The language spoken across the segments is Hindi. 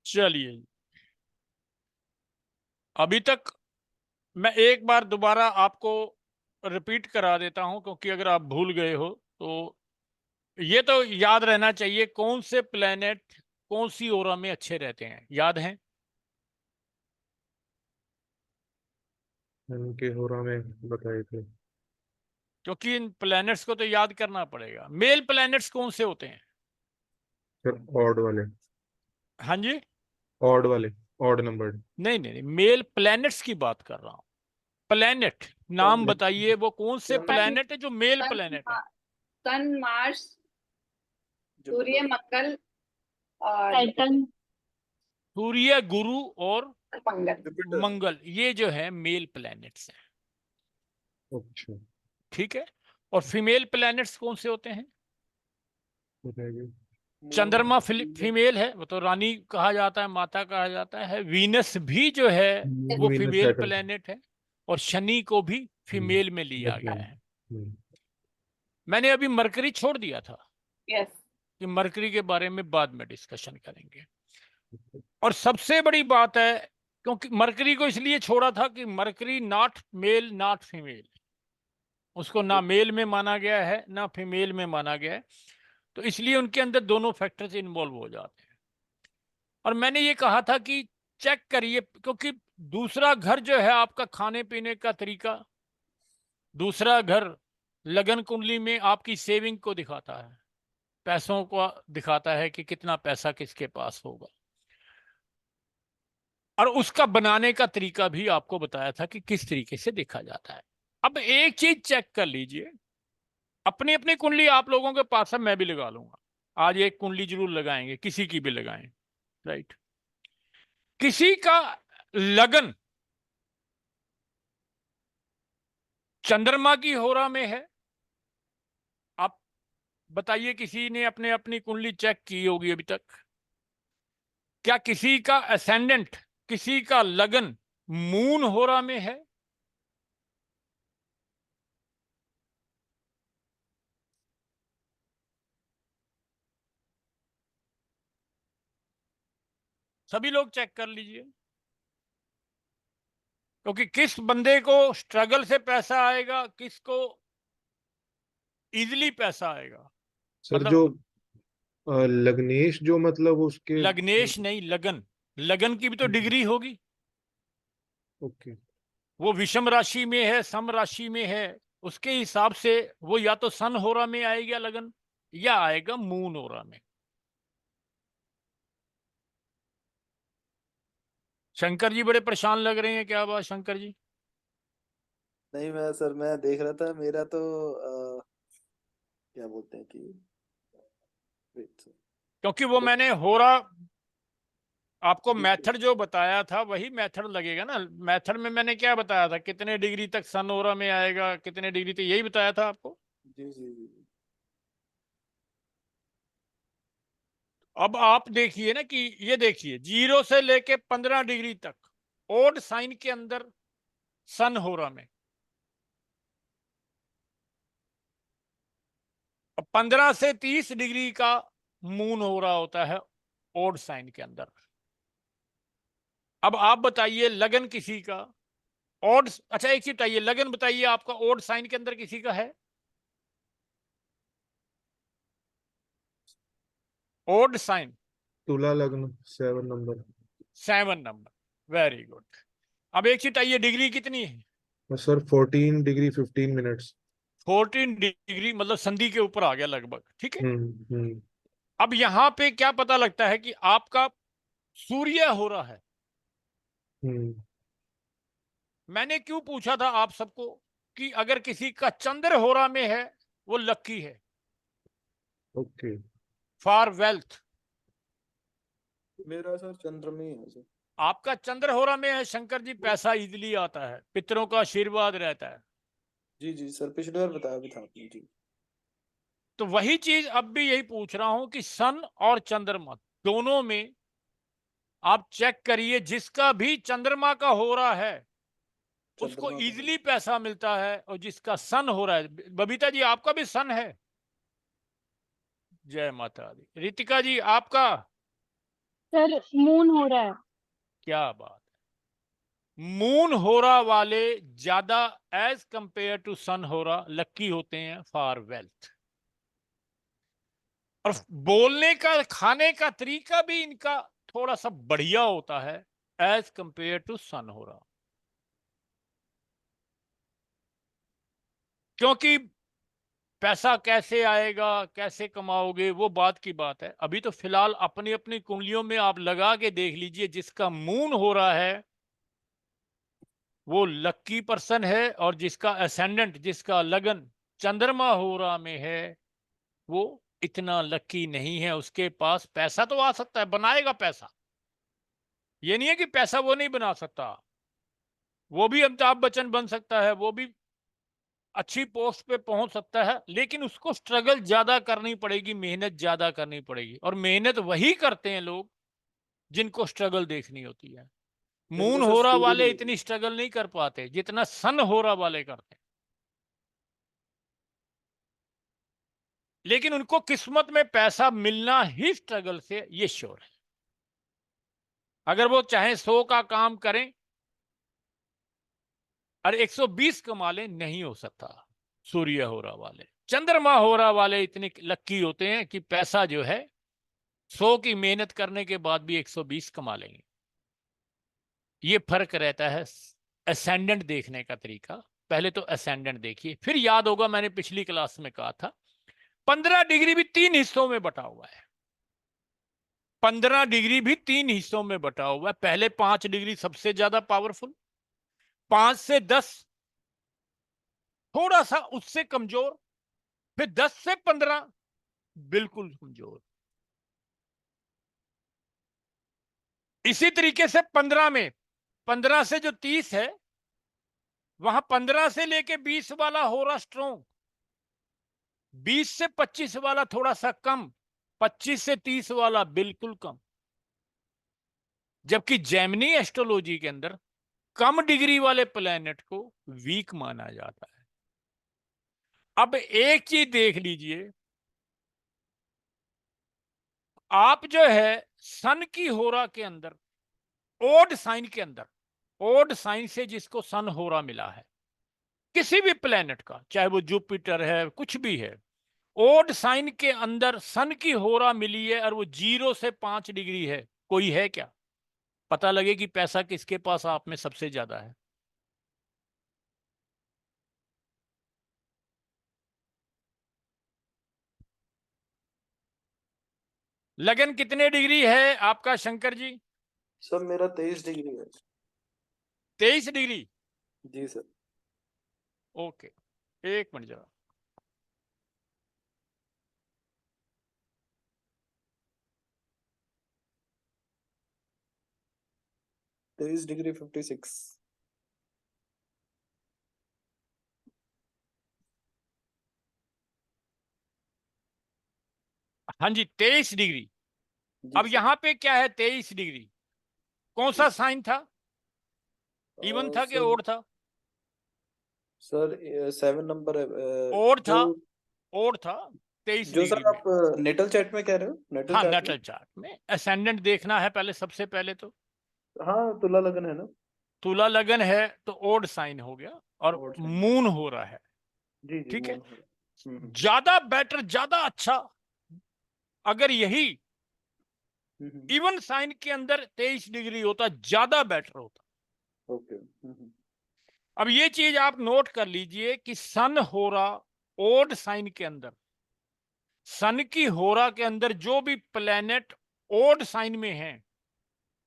चलिए, अभी तक मैं एक बार दोबारा आपको रिपीट करा देता हूं, क्योंकि अगर आप भूल गए हो तो ये तो याद रहना चाहिए, कौन से प्लेनेट कौन सी ओरा में अच्छे रहते हैं, याद है? उनके होरा में बताए थे। क्योंकि इन प्लैनेट्स को तो याद करना पड़ेगा। मेल प्लैनेट्स कौन से होते हैं? सर ऑड वाले। हाँ जी। ऑड वाले। Odd number. नहीं नहीं नहीं, मेल प्लैनेट्स की बात कर रहा हूं। प्लैनेट नाम बताइए, वो कौन से सन प्लैनेट है जो मेल सन प्लैनेट है? सन मार्स, सूर्य, मंगल और सैटर्न। सूर्य, गुरु और मंगल। मंगल, ये जो है मेल प्लैनेट्स हैं। अच्छा। ठीक है। और फीमेल प्लैनेट्स कौन से होते हैं? बताइए। चंद्रमा फीमेल है, वो तो रानी कहा जाता है, माता कहा जाता है। वीनस भी जो है वो वीनस फीमेल सैटर्न। प्लेनेट है। और शनि को भी फीमेल में लिया गया है। हम्म। मैंने अभी मरकरी छोड़ दिया था यस। कि मरकरी के बारे में बाद में डिस्कशन करेंगे। और सबसे बड़ी बात है, क्योंकि मरकरी को इसलिए छोड़ा था कि Mercury not male not female, उसको ना मेल में माना गया है ना फीमेल में माना गया है। तो इसलिए उनके अंदर दोनों फैक्टर्स इन्वॉल्व हो जाते हैं। और मैंने ये कहा था कि चेक करिए, क्योंकि दूसरा घर जो है आपका खाने पीने का तरीका, दूसरा घर लगन कुंडली में आपकी सेविंग को दिखाता है, पैसों को दिखाता है कि कितना पैसा किसके पास होगा। और उसका बनाने का तरीका भी आपको बताया था कि किस तरीके से देखा जाता है। अब एक चीज चेक कर लीजिए, अपनी अपनी कुंडली आप लोगों के पास है, मैं भी लगा लूंगा। आज एक कुंडली जरूर लगाएंगे, किसी की भी लगाएं। राइट। किसी का लगन चंद्रमा की होरा में है। आप बताइए, किसी ने अपने अपनी कुंडली चेक की होगी अभी तक? क्या किसी का असेंडेंट, किसी का लगन मून होरा में है? सभी लोग चेक कर लीजिए, क्योंकि किस बंदे को स्ट्रगल से पैसा आएगा, किसको इजिली पैसा आएगा। सर जो मतलब लग्नेश जो मतलब उसके। लग्नेश नहीं, लगन। लगन की भी तो डिग्री होगी। ओके। वो विषम राशि में है, सम राशि में है, उसके हिसाब से वो या तो सन होरा में आएगा लगन, या आएगा मून होरा में। शंकर जी बड़े परेशान लग रहे हैं, क्या बात शंकर जी? नहीं, मैं देख रहा था मेरा तो क्या बोलते हैं कि wait, sir। क्योंकि वो मैंने होरा आपको मेथड जो बताया था वही मेथड लगेगा ना। मेथड में मैंने क्या बताया था, कितने डिग्री तक सन होरा में आएगा, कितने डिग्री तक, यही बताया था आपको। जी जी जी। अब आप देखिए ना कि ये देखिए 0 से लेके 15 डिग्री तक ओड साइन के अंदर सन होरा में, और 15 से 30 डिग्री का मून हो रहा होता है ओड साइन के अंदर। अब आप बताइए लगन किसी का ओड, अच्छा एक चीज बताइए, लगन बताइए आपका ओड साइन के अंदर किसी का है? ओड साइन तुला लग्न 7 नंबर। 7 number, very good. अब एक चीज बताइए, डिग्री कितनी है? Sir 14 degree 15 minutes. 14 डिग्री, मतलब संधि के ऊपर आ गया लगभग, ठीक है। हम्म। अब यहां पे क्या पता लगता है कि आपका सूर्य हो रहा है। हम्म। मैंने क्यों पूछा था आप सबको कि अगर किसी का चंद्र होरा में है वो लक्की है ओके। For wealth. मेरा सर चंद्र में ही है सर। आपका चंद्र होरा में है शंकर जी, पैसा इजीली आता है, पितरों का आशीर्वाद रहता है। जी जी सर, पिछली बार बताया भी था आपने जी। तो वही चीज अब भी यही पूछ रहा हूं कि सन और चंद्रमा दोनों में आप चेक करिए, जिसका भी चंद्रमा का हो रहा है उसको चंद्रमा का है। इजीली पैसा मिलता है, और जिसका सन हो रहा है, बबीता जी आपका भी सन है? जय माता दी। रितिका जी आपका? सर मून हो रहा है। क्या बात है, मून होरा वाले ज्यादा एज कंपेयर टू सन होरा लक्की होते हैं फॉर वेल्थ। और बोलने का खाने का तरीका भी इनका थोड़ा सा बढ़िया होता है एज कंपेयर टू सन होरा, क्योंकि पैसा कैसे आएगा कैसे कमाओगे वो बात की बात है। अभी तो फिलहाल अपनी अपनी कुंडलियों में आप लगा के देख लीजिए, जिसका मून हो रहा है वो लक्की पर्सन है, और जिसका असेंडेंट जिसका लगन चंद्रमा हो रहा में है वो इतना लक्की नहीं है। उसके पास पैसा तो आ सकता है, बनाएगा पैसा, ये नहीं है कि पैसा वो नहीं बना सकता। वो भी अमिताभ बच्चन बन सकता है, वो भी अच्छी पोस्ट पे पहुंच सकता है, लेकिन उसको स्ट्रगल ज्यादा करनी पड़ेगी, मेहनत ज्यादा करनी पड़ेगी। और मेहनत वही करते हैं लोग जिनको स्ट्रगल देखनी होती है। मून सर होरा स्टोरी वाले नहीं इतनी स्ट्रगल नहीं कर पाते जितना सन होरा वाले करते हैं, लेकिन उनको किस्मत में पैसा मिलना ही स्ट्रगल से, ये श्योर है। अगर वो चाहे 100 का काम करें और 120 कमा लें, नहीं हो सकता। सूर्य होरा वाले, चंद्रमा होरा वाले इतने लक्की होते हैं कि पैसा जो है 100 की मेहनत करने के बाद भी 120 कमा लेंगे। ये फर्क रहता है असेंडेंट देखने का तरीका। पहले तो असेंडेंट देखिए, फिर याद होगा मैंने पिछली क्लास में कहा था 15 डिग्री भी 3 हिस्सों में बटा हुआ है। 15 डिग्री भी 3 हिस्सों में बटा हुआ है। पहले 5 डिग्री सबसे ज्यादा पावरफुल, 5 से 10 थोड़ा सा उससे कमजोर, फिर 10 से 15 बिल्कुल कमजोर। इसी तरीके से 15 में 15 से जो 30 है, वहां 15 से लेके 20 वाला हो रहा स्ट्रॉन्ग, 20 से 25 वाला थोड़ा सा कम, 25 से 30 वाला बिल्कुल कम। जबकि जेमिनी एस्ट्रोलॉजी के अंदर कम डिग्री वाले प्लेनेट को वीक माना जाता है। अब एक चीज देख लीजिए, आप जो है सन की होरा के अंदर, ओड साइन के अंदर, ओड साइन से जिसको सन होरा मिला है किसी भी प्लेनेट का, चाहे वो जुपिटर है कुछ भी है, ओड साइन के अंदर सन की होरा मिली है और वो 0 से 5 डिग्री है, कोई है क्या? पता लगे कि पैसा किसके पास आप में सबसे ज्यादा है। लगन कितने डिग्री है आपका शंकर जी? सर मेरा 23 डिग्री है। 23 डिग्री। जी सर। ओके, एक मिनट जरा। तेईस डिग्री 56। हाँ जी, 23 डिग्री। जी अब सर। यहां पे क्या है 23 डिग्री? कौन सा साइन था? इवन था कि सर ओड था? सर 7 नंबर है ओड जो था, ओड था 23 जो डिग्री सर में। आप नेटल चैट में कह रहे हो, नेटल हाँ, चार्ट में। नटल चार्ट में असेंडेंट देखना है पहले, सबसे पहले तो हाँ तुला लगन है ना। तुला लगन है तो ओड साइन हो गया, और Odd sign। मून हो रहा है। जी जी ठीक है, मून है। ज्यादा बेटर, ज्यादा अच्छा अगर यही इवन साइन के अंदर 23 डिग्री होता, ज्यादा बेटर होता। ओके। अब ये चीज आप नोट कर लीजिए कि सन होरा ओड साइन के अंदर, सन की होरा के अंदर जो भी प्लेनेट ओड साइन में हैं,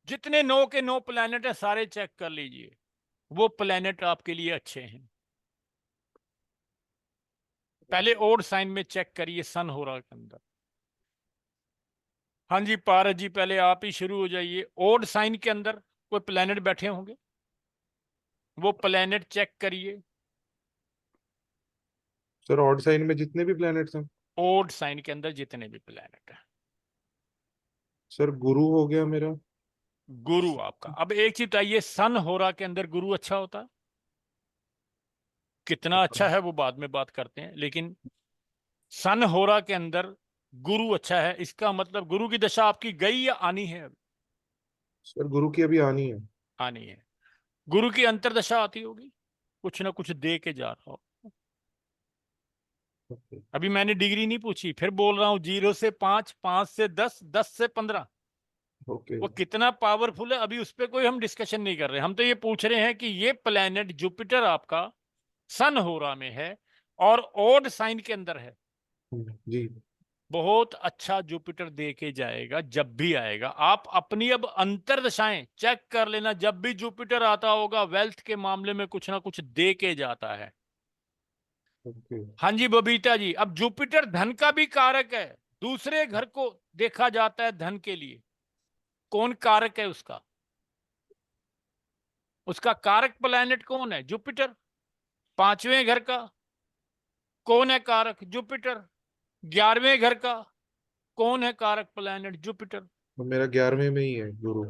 जितने 9 के 9 प्लेनेट है सारे चेक कर लीजिए, वो प्लेनेट आपके लिए अच्छे हैं। पहले ओड साइन में चेक करिए सन होरा के अंदर। हाँ जी पारस जी, पहले आप ही शुरू हो जाइए। ओड साइन के अंदर कोई प्लेनेट बैठे होंगे, वो प्लेनेट चेक करिए। सर ऑड साइन में जितने भी प्लैनेट्स हैं। ओड साइन के अंदर जितने भी प्लेनेट है। सर गुरु हो गया मेरा। गुरु आपका, अब एक चीज बताइए, सन होरा के अंदर गुरु अच्छा होता है? कितना अच्छा है वो बाद में बात करते हैं, लेकिन सन होरा के अंदर गुरु अच्छा है, इसका मतलब गुरु की दशा आपकी गई या आनी है? सर गुरु की अभी आनी है। आनी है। गुरु की अंतर्दशा आती होगी, कुछ ना कुछ दे के जा रहा हो। ओके। अभी मैंने डिग्री नहीं पूछी, फिर बोल रहा हूं 0 से 5, 5 से 10, 10 से 15। ओके। वो कितना पावरफुल है अभी उस पर कोई हम डिस्कशन नहीं कर रहे। हम तो ये पूछ रहे हैं कि ये प्लेनेट जुपिटर आपका सन होरा में है और ओड साइन के अंदर है। जी। बहुत अच्छा जुपिटर दे के जाएगा जब भी आएगा। आप अपनी अब अंतर्दशाएं चेक कर लेना, जब भी जुपिटर आता होगा वेल्थ के मामले में कुछ ना कुछ दे के जाता है। ओके। हाँ जी बबीता जी, अब जुपिटर धन का भी कारक है। दूसरे घर को देखा जाता है धन के लिए। कौन कारक है उसका? उसका कारक प्लैनेट कौन है? जुपिटर। पांचवें घर का कौन है कारक? जुपिटर। 11वें घर का कौन है कारक प्लैनेट? जुपिटर। तो मेरा 11वें में ही है गुरु।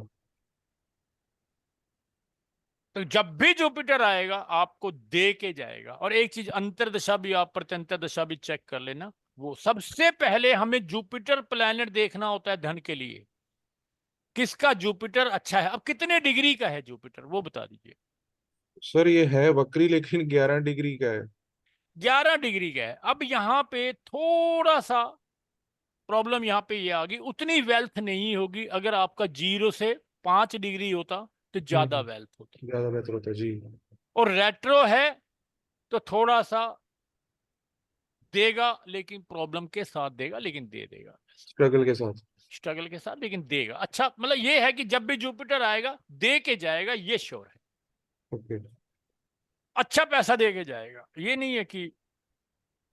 तो जब भी जुपिटर आएगा आपको दे के जाएगा। और एक चीज, अंतर्दशा भी आप प्रत्यंतर दशा भी चेक कर लेना। वो सबसे पहले हमें जुपिटर प्लैनेट देखना होता है धन के लिए। किसका जुपिटर अच्छा है? अब कितने डिग्री का है जुपिटर वो बता दीजिए। सर ये है वक्री लेकिन 11 डिग्री का है। 11 डिग्री का है। अब यहां पे थोड़ा सा प्रॉब्लम यहां पे ये आ गई, उतनी वेल्थ नहीं होगी। अगर आपका 0 से 5 डिग्री होता तो ज्यादा वेल्थ होती। ज्यादा बेहतर होता है जी। और रेट्रो है तो थोड़ा सा देगा, लेकिन प्रॉब्लम के साथ देगा, लेकिन दे देगा। स्ट्रगल के साथ। स्ट्रगल के साथ लेकिन देगा। अच्छा, मतलब ये है कि जब भी जुपिटर आएगा दे के जाएगा, ये श्योर है। ओके। अच्छा पैसा दे के जाएगा, ये नहीं है कि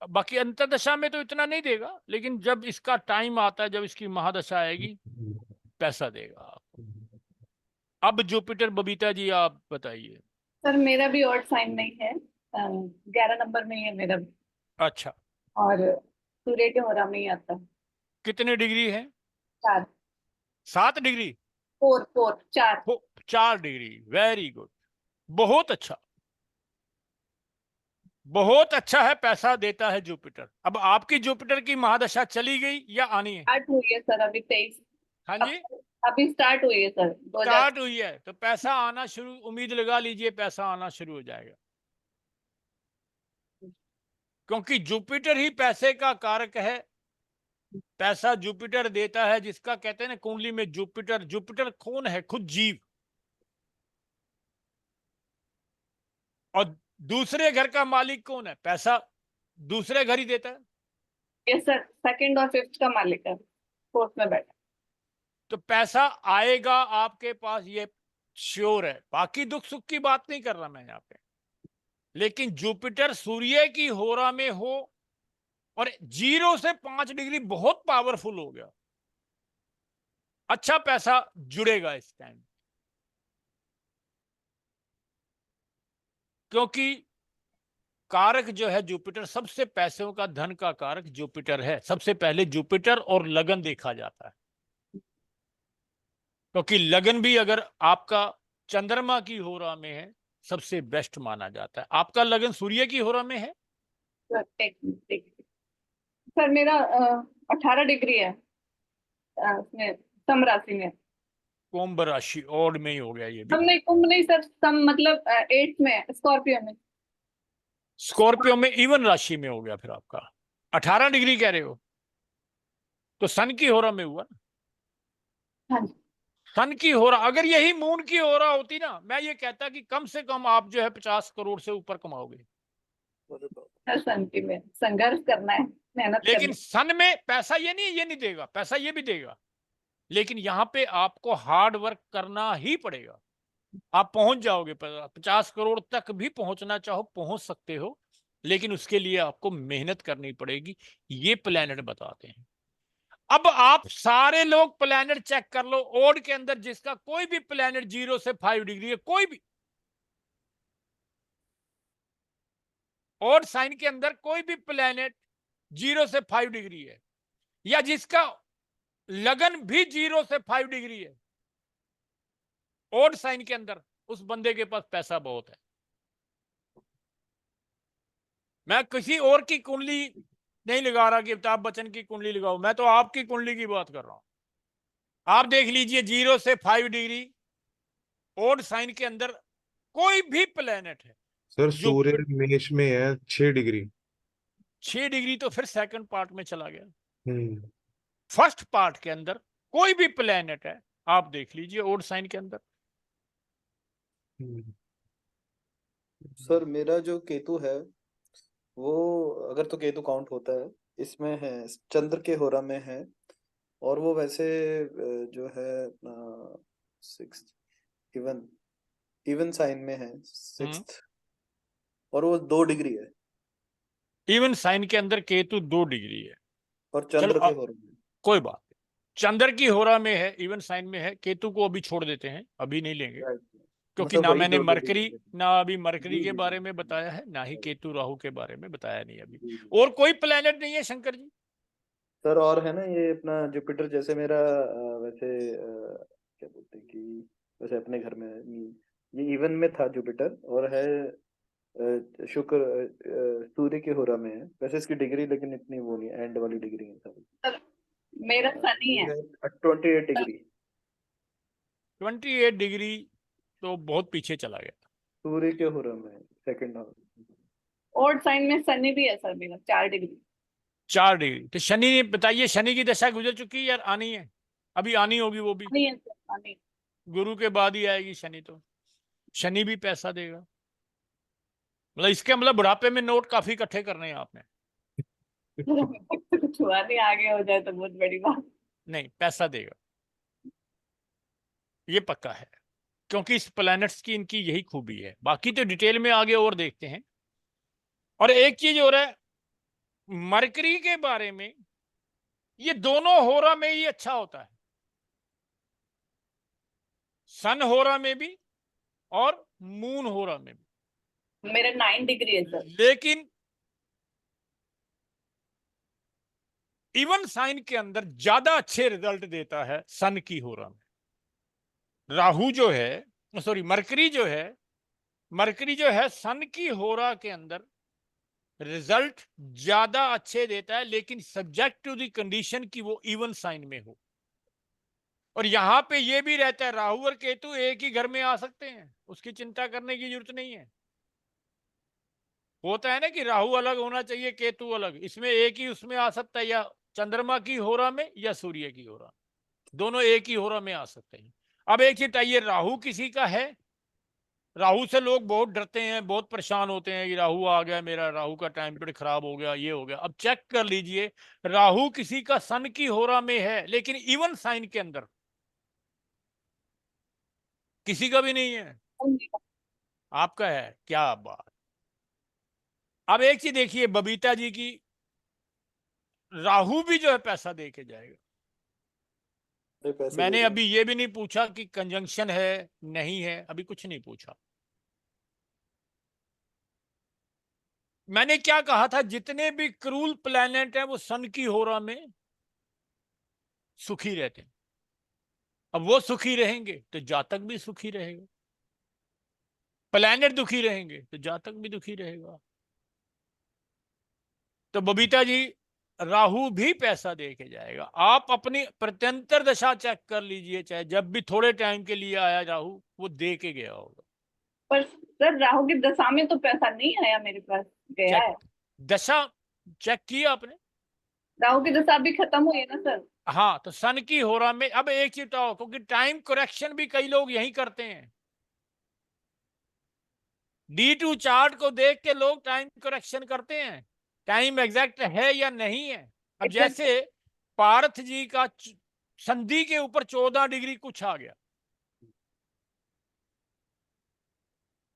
बाकी अंतर्दशा में तो इतना नहीं देगा, लेकिन जब इसका टाइम आता है, जब इसकी महादशा आएगी, पैसा देगा आपको। अब जुपिटर बबीता जी आप बताइए। सर मेरा भी ऑड साइन में ही है, 11 नंबर में ही है मेरा भी। अच्छा, और सूर्य के होरा में ही आता है। कितने डिग्री है? 4। 7 डिग्री। 4। 4 degree, very good. बहुत अच्छा, बहुत अच्छा है। पैसा देता है जुपिटर। अब आपकी जुपिटर की महादशा चली गई या आनी है? स्टार्ट हुई है सर अभी 23। हाँ जी, अभी स्टार्ट हुई है सर 2000। स्टार्ट हुई है तो पैसा आना शुरू, उम्मीद लगा लीजिए पैसा आना शुरू हो जाएगा। क्योंकि जुपिटर ही पैसे का कारक है। पैसा जुपिटर देता है, जिसका कहते हैं ना कुंडली में जुपिटर। जुपिटर कौन है? खुद जीव। और दूसरे घर का मालिक कौन है? पैसा दूसरे घर ही देता है। ये सर सेकंड और फिफ्थ का मालिक है, फोर्थ में बैठा। तो पैसा आएगा आपके पास, ये श्योर है। बाकी दुख सुख की बात नहीं कर रहा मैं यहाँ पे। लेकिन जुपिटर सूर्य की होरा में हो और 0 से 5 डिग्री बहुत पावरफुल हो गया, अच्छा पैसा जुड़ेगा इस टाइम। क्योंकि कारक जो है जुपिटर, सबसे पैसों का धन का कारक जुपिटर है। सबसे पहले जुपिटर और लगन देखा जाता है। क्योंकि लगन भी अगर आपका चंद्रमा की होरा में है, सबसे बेस्ट माना जाता है। आपका लगन सूर्य की होरा में है? सर मेरा 18 डिग्री है, उसमें सम राशि में। कुंभ राशि ओड में ही हो गया ये भी। हम नहीं, कुंभ नहीं सर, सम मतलब 8th में, स्कॉर्पियो में। स्कॉर्पियो में इवन राशि में हो गया फिर आपका। 18 डिग्री कह रहे हो तो सन की होरा में हुआ ना। हाँ जी। सन की होरा, अगर यही मून की होरा होती ना, मैं ये कहता कि कम से कम आप जो है 50 करोड़ से ऊपर कमाओगे। हर सन की में संघर्ष करना है, मेहनत करनी लेकिन सन में पैसा ये नहीं देगा, पैसा ये भी देगा। लेकिन यहां पे आपको हार्ड वर्क करना ही पड़ेगा। आप पहुंच जाओगे, 50 करोड़ तक भी पहुंचना चाहो पहुंच सकते हो, लेकिन उसके लिए आपको मेहनत करनी पड़ेगी। ये प्लेनेट बताते हैं। अब आप सारे लोग प्लेनेट चेक कर लो, ओड के अंदर जिसका कोई भी प्लेनेट 0 से 5 डिग्री है, कोई भी ओड साइन के अंदर कोई भी प्लेनेट 0 से 5 डिग्री है, या जिसका लगन भी 0 से 5 डिग्री है ओड साइन के अंदर, उस बंदे के पास पैसा बहुत है। मैं किसी और की कुंडली नहीं लगा रहा कि अमिताभ बच्चन की कुंडली लगाओ, मैं तो आपकी कुंडली की बात कर रहा हूं। आप देख लीजिए 0 से 5 डिग्री ओड साइन के अंदर कोई भी प्लेनेट है सर जो सूर्य मेष में है 6 डिग्री। 6 डिग्री तो फिर सेकंड पार्ट में चला गया। हम्म। फर्स्ट पार्ट के अंदर कोई भी प्लेनेट है, आप देख लीजिए ओड साइन के अंदर। हम्म। सर मेरा जो केतु है वो, अगर तो केतु काउंट होता है, इसमें है, चंद्र के होरा में है। और वो वैसे जो है 6 इवन इवन साइन में है 6th, और वो 2 डिग्री है। इवन साइन के अंदर केतु 2 डिग्री है। और चलो चंद्र के होरा में। कोई बात नहीं, चंद्र की होरा में है, इवन साइन में है। केतु को अभी छोड़ देते हैं, अभी नहीं लेंगे, Right. क्योंकि मतलब ना वही मैंने 2 मरकरी, डिग्री। ना अभी मरकरी जी के जी बारे जी में बताया है, ना ही केतु राहु के बारे में बताया नहीं अभी। जी जी। और कोई प्लेनेट नहीं है शंकर जी। सर और है ना ये अपना जुपिटर, जैसे मेरा वैसे क्या बोलते हैं कि वैसे अपने घर में है, ये इवन में था जुपिटर, और है शुक्र सूर्य के होरा में है। वैसे इसकी डिग्री लेकिन इतनी वो नहीं, एंड वाली डिग्री है सर। मेरा शनि ये है। है 28 डिग्री 28 डिग्री तो बहुत पीछे चला गया। सूर्य के होरा में, सेकंड हाउस। ओड साइन में शनि भी है सर, मेरा 4 डिग्री। 4 डिग्री तो शनि, बताइए शनि की दशा गुजर चुकी है या आनी है? अभी आनी होगी वो भी, नहीं है सर, शनि। गुरु के बाद ही आएगी शनि। तो शनि भी पैसा देगा, मतलब इसके मतलब बुढ़ापे में नोट काफी इकट्ठे करने हैं आपने। कुछ हुआ नहीं, आगे हो जाए तो बहुत बड़ी बात। नहीं, पैसा देगा, ये पक्का है, क्योंकि इस प्लैनेट्स की इनकी यही खूबी है। बाकी तो डिटेल में आगे और देखते हैं। और एक चीज और है मरकरी के बारे में, ये दोनों होरा में ही अच्छा होता है, सन होरा में भी और मून होरा में भी। मेरा 9 डिग्री है सर। लेकिन इवन साइन के अंदर ज्यादा अच्छे रिजल्ट देता है सन की होरा में। राहु जो है, सॉरी मरकरी जो है सन की होरा के अंदर रिजल्ट ज्यादा अच्छे देता है, लेकिन सब्जेक्ट टू द कंडीशन की वो इवन साइन में हो। और यहां पे ये भी रहता है राहु और केतु एक ही घर में आ सकते हैं, उसकी चिंता करने की जरूरत नहीं है। होता है ना कि राहु अलग होना चाहिए, केतु अलग, इसमें एक ही उसमें आ सकता है, या चंद्रमा की होरा में या सूर्य की होरा, दोनों एक ही होरा में आ सकते हैं। अब एक चीज बताइए, राहु किसी का है? राहु से लोग बहुत डरते हैं, बहुत परेशान होते हैं कि राहु आ गया, मेरा राहु का टाइम पीरियड खराब हो गया, ये हो गया। अब चेक कर लीजिए, राहु किसी का सन की होरा में है, लेकिन इवन साइन के अंदर किसी का भी नहीं है, आपका है। क्या बात। अब एक चीज देखिए, बबीता जी की राहु भी जो है पैसा दे के जाएगा। पैसे मैंने देगा। अभी ये भी नहीं पूछा कि कंजंक्शन है नहीं है, अभी कुछ नहीं पूछा। मैंने क्या कहा था, जितने भी क्रूल प्लैनेट हैं वो सन की होरा में सुखी रहते हैं। अब वो सुखी रहेंगे तो जातक भी सुखी रहेगा, प्लैनेट दुखी रहेंगे तो जातक भी दुखी रहेगा। तो बबीता जी, राहु भी पैसा दे के जाएगा। आप अपनी प्रत्यंतर दशा चेक कर लीजिए, चाहे जब भी थोड़े टाइम के लिए आया राहु, वो दे के गया होगा। पर सर राहु की दशा में तो पैसा नहीं आया मेरे पास, गया है। दशा चेक किया आपने? राहु की दशा भी खत्म हुई है ना सर। हाँ, तो सन की होरा में। अब एक चीज बताओ, क्योंकि टाइम करेक्शन भी कई लोग यही करते हैं, D2 चार्ट को देख के लोग टाइम करेक्शन करते हैं, टाइम एग्जैक्ट है या नहीं है। अब Exact- जैसे पार्थ जी का संधि के ऊपर 14 डिग्री कुछ आ गया,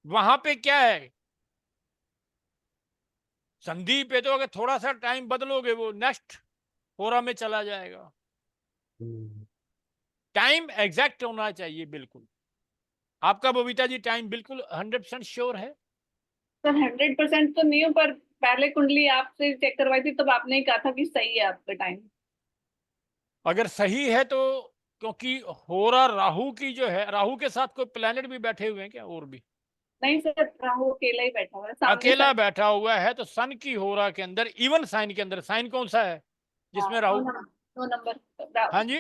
वहां पे क्या है, संधि पे तो अगर थोड़ा सा टाइम बदलोगे वो नेक्स्ट होरा में चला जाएगा। टाइम एग्जैक्ट होना चाहिए बिल्कुल। आपका बबीता जी टाइम बिल्कुल 100% श्योर है? सर 100% तो नहीं हो, पर पहले कुंडली आपसे चेक करवाई थी तब आपने ही कहा था कि सही है आपका टाइम। अगर सही है तो, क्योंकि होरा राहु की जो है, राहु के साथ कोई प्लेनेट भी बैठे हुए हैं क्या और भी? नहीं सर, राहु अकेला ही बैठा हुआ है सामने अकेला सर। बैठा हुआ है। तो सन की होरा के अंदर, इवन साइन के अंदर, साइन कौन सा है जिसमें राहु? 9 नंबर हाँ जी,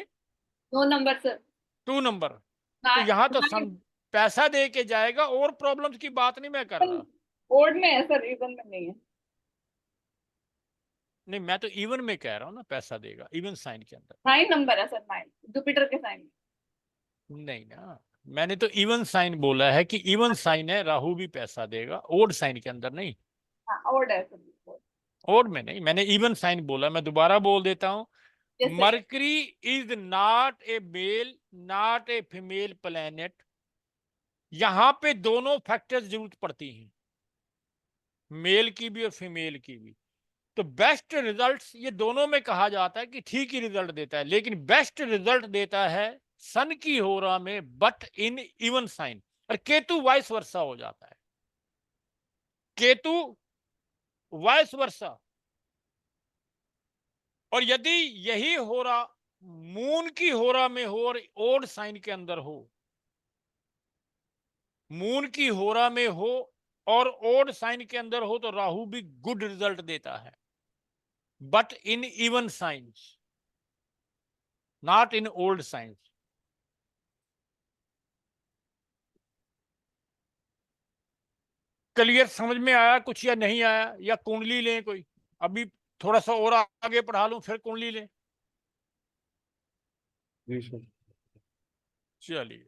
नो नंबर सर। 2 नंबर। तो यहाँ तो पैसा दे के जाएगा, और प्रॉब्लम्स की बात नहीं मैं कर रहा। ओड में है सर, इवन में नहीं है। नहीं, मैं तो इवन में कह रहा हूँ ना, पैसा देगा इवन साइन के अंदर। 9 नंबर है सर, 9 जुपिटर के साइन। नहीं ना, मैंने तो इवन साइन बोला है कि इवन साइन है, राहु भी पैसा देगा, ओड साइन के अंदर नहीं। हाँ ओड है सर। ओड में नहीं, मैंने इवन साइन बोला। मैं दोबारा बोल देता हूँ, Yes, sir. Mercury is not a male not a female planet. यहां पे दोनों फैक्टर्स जरूरत पड़ती हैं, मेल की भी और फीमेल की भी। तो बेस्ट रिजल्ट्स ये दोनों में कहा जाता है कि ठीक ही रिजल्ट देता है, लेकिन बेस्ट रिजल्ट देता है सन की होरा में बट इन इवन साइन। और केतु वाइस वर्सा हो जाता है, केतु वाइस वर्सा। और यदि यही होरा मून की होरा में हो और ओड साइन के अंदर हो, मून की होरा में हो और ओड साइन के अंदर हो, तो राहु भी गुड रिजल्ट देता है, but in even science, not in old science. Clear समझ में आया कुछ या नहीं आया? या कुंडली लें कोई? अभी थोड़ा सा और आगे पढ़ा लूं, फिर कुंडली लें। जी सर। चलिए,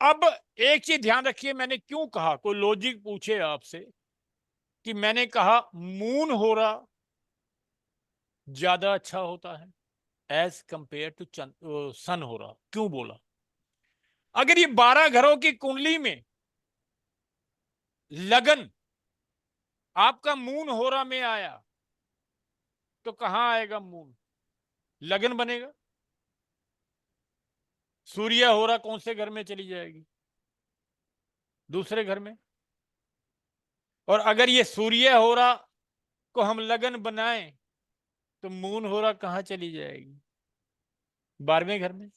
अब एक चीज ध्यान रखिए, मैंने क्यों कहा, कोई लॉजिक पूछे आपसे कि मैंने कहा मून हो रहा ज्यादा अच्छा होता है एज कंपेयर टू सन हो रहा, क्यों बोला? अगर ये 12 घरों की कुंडली में लगन आपका मून हो रहा में आया, तो कहां आएगा मून? लगन बनेगा। सूर्य हो रहा कौन से घर में चली जाएगी? दूसरे घर में। और अगर ये सूर्य हो रहा को हम लगन बनाएं, तो मून हो रहा कहां चली जाएगी? 12वें घर में।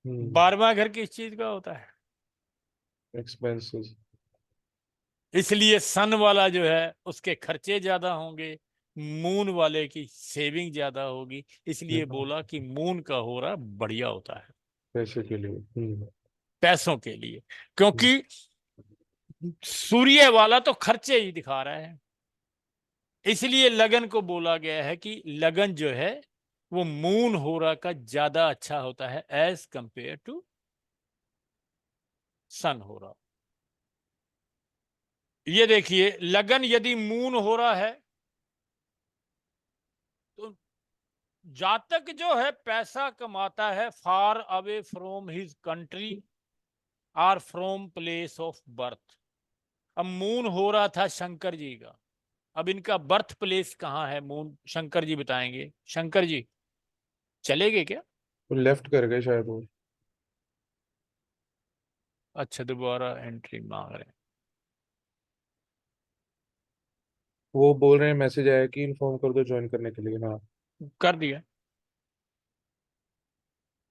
12वां घर किस चीज का होता है? एक्सपेंसेस। इसलिए सन वाला जो है उसके खर्चे ज्यादा होंगे, मून वाले की सेविंग ज्यादा होगी। इसलिए बोला कि मून का हो रहा बढ़िया होता है पैसे के लिए। पैसों के लिए, क्योंकि सूर्य वाला तो खर्चे ही दिखा रहा है। इसलिए लगन को बोला गया है कि लगन जो है वो मून हो रहा का ज्यादा अच्छा होता है एज कंपेयर टू सन हो रहा। ये देखिए, लगन यदि मून हो रहा है तो जातक जो है पैसा कमाता है far away from his country और फ्रॉम प्लेस ऑफ बर्थ। अब मून हो रहा था शंकर जी का, अब इनका बर्थ प्लेस कहाँ है? मून शंकर जी बताएंगे। शंकर जी चलेगे क्या? तो लेफ्ट कर गए शायद वो। अच्छा, दोबारा एंट्री मांग रहे हैं। वो बोल रहे हैं मैसेज आया कि इन्फॉर्म कर दो ज्वाइन करने के लिए। हाँ। कर दिया।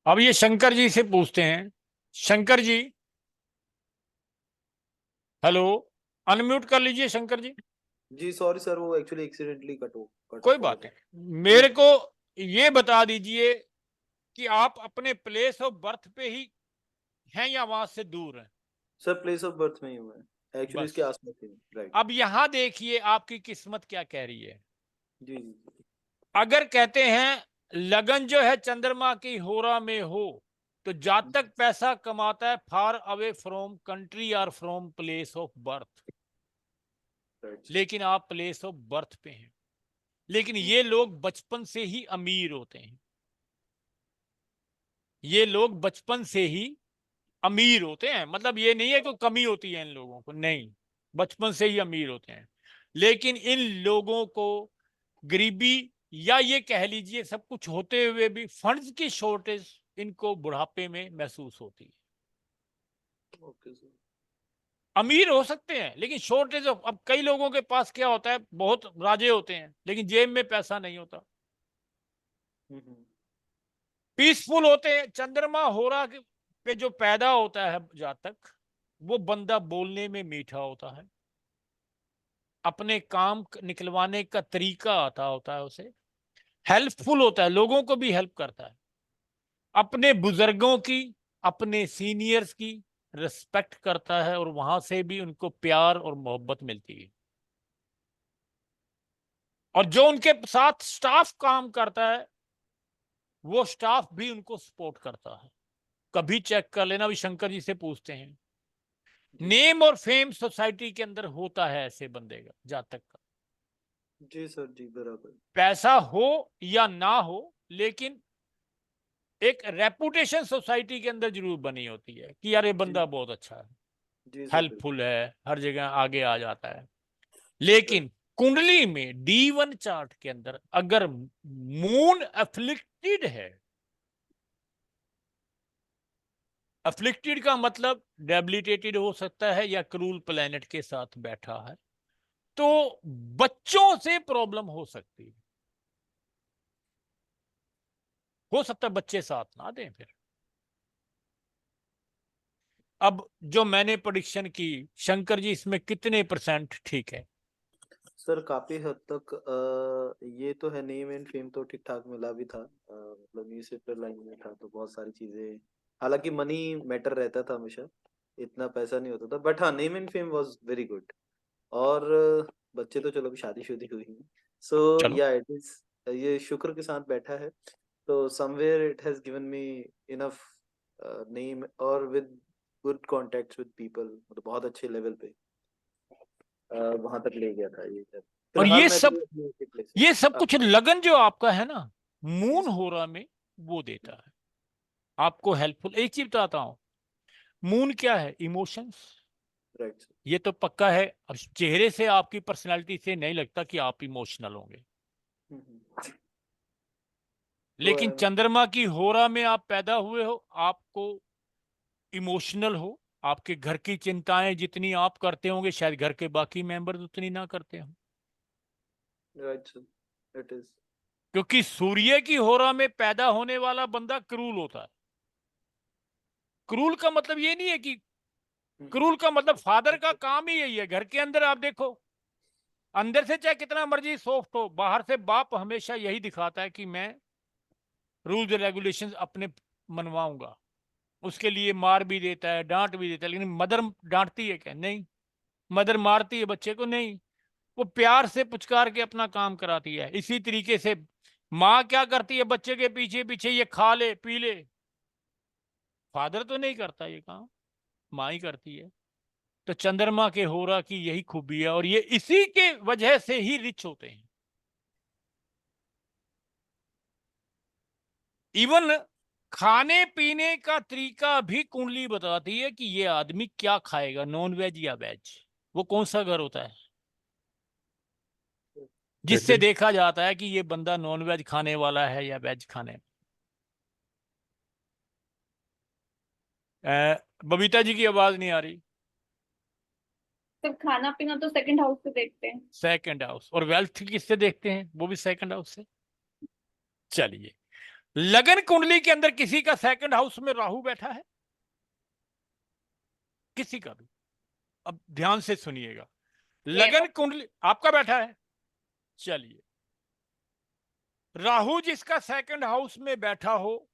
अब ये शंकर जी से पूछते हैं। शंकर जी, हेलो, अनम्यूट कर लीजिए शंकर जी। जी सॉरी सर, वो एक्चुअली एक्सीडेंटली कट कोई ऑफ हो बात गया। नहीं, मेरे को ये बता दीजिए कि आप अपने प्लेस ऑफ बर्थ पे ही हैं या वहां से दूर हैं? सर प्लेस ऑफ बर्थ में ही हुआ है, एक्चुअली बस। इसके आसपास ही। राइट। अब यहां देखिए आपकी किस्मत क्या कह रही है। जी जी। अगर कहते हैं लगन जो है चंद्रमा की होरा में हो, तो जातक पैसा कमाता है फार अवे फ्रॉम कंट्री और from place of birth. Right. लेकिन आप प्लेस ऑफ बर्थ पे हैं। लेकिन ये लोग बचपन से ही अमीर होते हैं, ये लोग बचपन से ही अमीर होते हैं। मतलब ये नहीं है कि कमी होती है इन लोगों को, नहीं, बचपन से ही अमीर होते हैं। लेकिन इन लोगों को गरीबी या ये कह लीजिए सब कुछ होते हुए भी फंड्स की शॉर्टेज इनको बुढ़ापे में महसूस होती है। Okay sir. अमीर हो सकते हैं लेकिन शॉर्टेज ऑफ, अब कई लोगों के पास क्या होता है, बहुत राजे होते हैं लेकिन जेब में पैसा नहीं होता। पीसफुल होते हैं। चंद्रमा होरा पे जो पैदा होता है जातक, वो बंदा बोलने में मीठा होता है, अपने काम निकलवाने का तरीका आता होता है उसे, हेल्पफुल होता है, लोगों को भी हेल्प करता है, अपने बुजुर्गों की, अपने सीनियर्स की रिस्पेक्ट करता है और वहां से भी उनको प्यार और मोहब्बत मिलती है। और जो उनके साथ स्टाफ काम करता है वो स्टाफ भी उनको सपोर्ट करता है। कभी चेक कर लेना, भी शंकर जी से पूछते हैं, जी नेम और फेम सोसाइटी के अंदर होता है ऐसे बंदे का, जातक का। जी सर, जी बराबर। पैसा हो या ना हो, लेकिन एक रेपुटेशन सोसाइटी के अंदर जरूर बनी होती है कि यार ये जी बंदा बहुत अच्छा है, जी सर, बिल्कुल। हेल्पफुल है, हर जगह आगे आ जाता है। राइट। लेकिन कुंडली में D1 चार्ट के अंदर अगर मून अफ्लिक्टेड है, अफ्लिक्टेड का मतलब डेबिलिटेटेड हो सकता है या क्रूल प्लेनेट के साथ बैठा है, तो बच्चों से प्रॉब्लम हो सकती है। हो सकता है बच्चे साथ ना दें फिर। अब जो मैंने प्रेडिक्शन की, शंकर जी इसमें कितने % ठीक है? सर काफी हद तक ये तो है, नेम एंड फेम तो ठीक ठाक मिला भी था, मतलब न्यूज़पेपर लाइन में था तो बहुत सारी चीजें, हालांकि मनी मैटर रहता था हमेशा, इतना पैसा नहीं होता था, बट हाँ name and fame was very good. और बच्चे तो चलो अभी शादी हुई है, सो चलो, या इट इज, ये शुक्र के साथ बैठा है, तो somewhere it has given me enough name और with good contacts with people, मतलब बहुत अच्छे लेवल पे वहां तक ले गया था ये सब। और फिलहाल मैं भी अपनी प्लेस ये सब कुछ लगन जो आपका है ना, जी मून सर। होरा में वो देता है आपको हेल्पफुल। एक चीज बताता हूं, मून क्या है? इमोशंस। Right sir. ये तो पक्का है। अब चेहरे से, आपकी पर्सनालिटी से नहीं लगता कि आप इमोशनल होंगे, तो लेकिन चंद्रमा की होरा में आप पैदा हुए हो, आपको इमोशनल हो। आपके घर की चिंताएं जितनी आप करते होंगे, शायद घर के बाकी मेंबर उतनी ना करते हो, राइट सर, इट इज। क्योंकि सूर्य की होरा में पैदा होने वाला बंदा क्रूल होता है। क्रूल का मतलब ये नहीं है कि, क्रूल का मतलब फादर का काम ही यही है। घर के अंदर आप देखो, अंदर से चाहे कितना मर्जी सॉफ्ट हो, बाहर से बाप हमेशा यही दिखाता है कि मैं रूल्स रेगुलेशंस अपने मनवाऊंगा। उसके लिए मार भी देता है, डांट भी देता है, लेकिन मदर डांटती है क्या? नहीं। मदर मारती है बच्चे को? नहीं। वो प्यार से पुचकार के अपना काम कराती है। इसी तरीके से माँ क्या करती है? बच्चे के पीछे पीछे ये खा ले पी ले। फादर तो नहीं करता ये काम, माँ ही करती है। तो चंद्रमा के होरा की यही खूबी है, और ये इसी के वजह से ही रिच होते हैं। इवन खाने पीने का तरीका भी कुंडली बताती है कि ये आदमी क्या खाएगा, नॉन वेज या वेज। वो कौन सा घर होता है जिससे कैसे? देखा जाता है कि ये बंदा नॉन वेज खाने वाला है या वेज खाने? बबीता जी की आवाज नहीं आ रही। सब खाना पीना तो सेकंड हाउस से देखते हैं। Second house. और वेल्थ किससे देखते हैं? वो भी सेकंड हाउस से। चलिए, लगन कुंडली के अंदर किसी का सेकंड हाउस में राहु बैठा है? किसी का भी? अब ध्यान से सुनिएगा, लगन कुंडली आपका बैठा है। चलिए, राहु जिसका सेकंड हाउस में बैठा हो,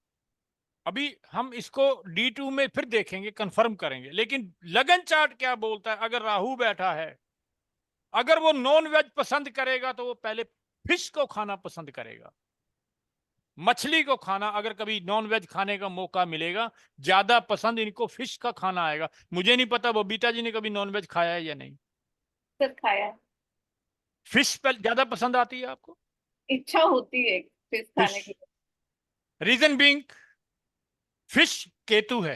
अभी हम इसको D2 में फिर देखेंगे, कंफर्म करेंगे, लेकिन लगन चार्ट क्या बोलता है? अगर राहु बैठा है, अगर वो नॉन वेज पसंद करेगा तो वो पहले फिश को खाना पसंद करेगा, मछली को खाना। अगर कभी नॉन वेज खाने का मौका मिलेगा, ज्यादा पसंद इनको फिश का खाना आएगा। मुझे नहीं पता बबीता जी ने कभी नॉन वेज खाया है या नहीं। सर खाया है। फिश पर ज्यादा पसंद आती है आपको? इच्छा होती है फिश फिश, खाने की। रीजन बीइंग, फिश केतु है।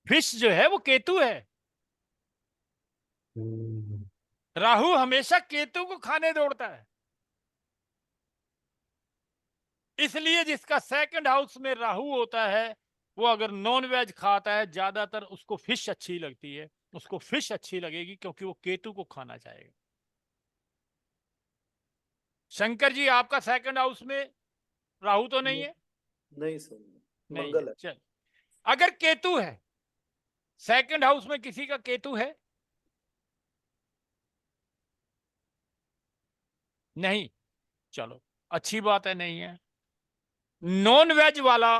फिश जो है वो केतु है। हम्म, राहु हमेशा केतु को खाने दौड़ता है। इसलिए जिसका सेकंड हाउस में राहु होता है, वो अगर नॉन वेज खाता है, ज्यादातर उसको फिश अच्छी लगती है। उसको फिश अच्छी लगेगी क्योंकि वो केतु को खाना चाहेगा। शंकर जी, आपका सेकंड हाउस में राहु तो नहीं है? नहीं सर, नहीं है। मंगल है। चल, अगर केतु है, सेकंड हाउस में किसी का केतु है, नहीं, चलो अच्छी बात है, नहीं है। नॉन वेज वाला,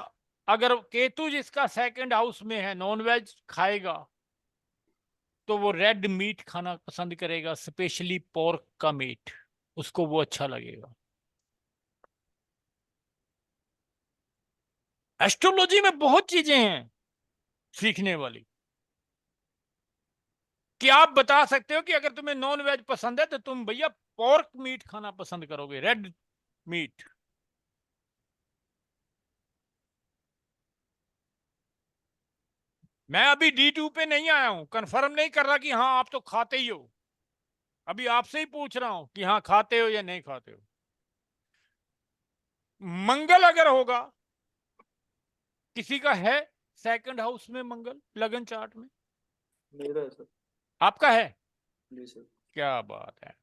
अगर केतु जिसका सेकंड हाउस में है, नॉन वेज खाएगा तो वो रेड मीट खाना पसंद करेगा, स्पेशली पोर्क का मीट, उसको वो अच्छा लगेगा। एस्ट्रोलॉजी में बहुत चीजें हैं सीखने वाली, कि आप बता सकते हो कि अगर तुम्हें नॉन वेज पसंद है तो तुम भैया पोर्क मीट खाना पसंद करोगे, रेड मीट। मैं अभी D2 पे नहीं आया हूं, कंफर्म नहीं कर रहा कि हाँ आप तो खाते ही हो, अभी आपसे ही पूछ रहा हूं कि हाँ खाते हो या नहीं खाते हो। मंगल अगर होगा, किसी का है सेकंड हाउस में मंगल लगन चार्ट में? मेरा है सर। आपका है? जी सर। क्या बात है।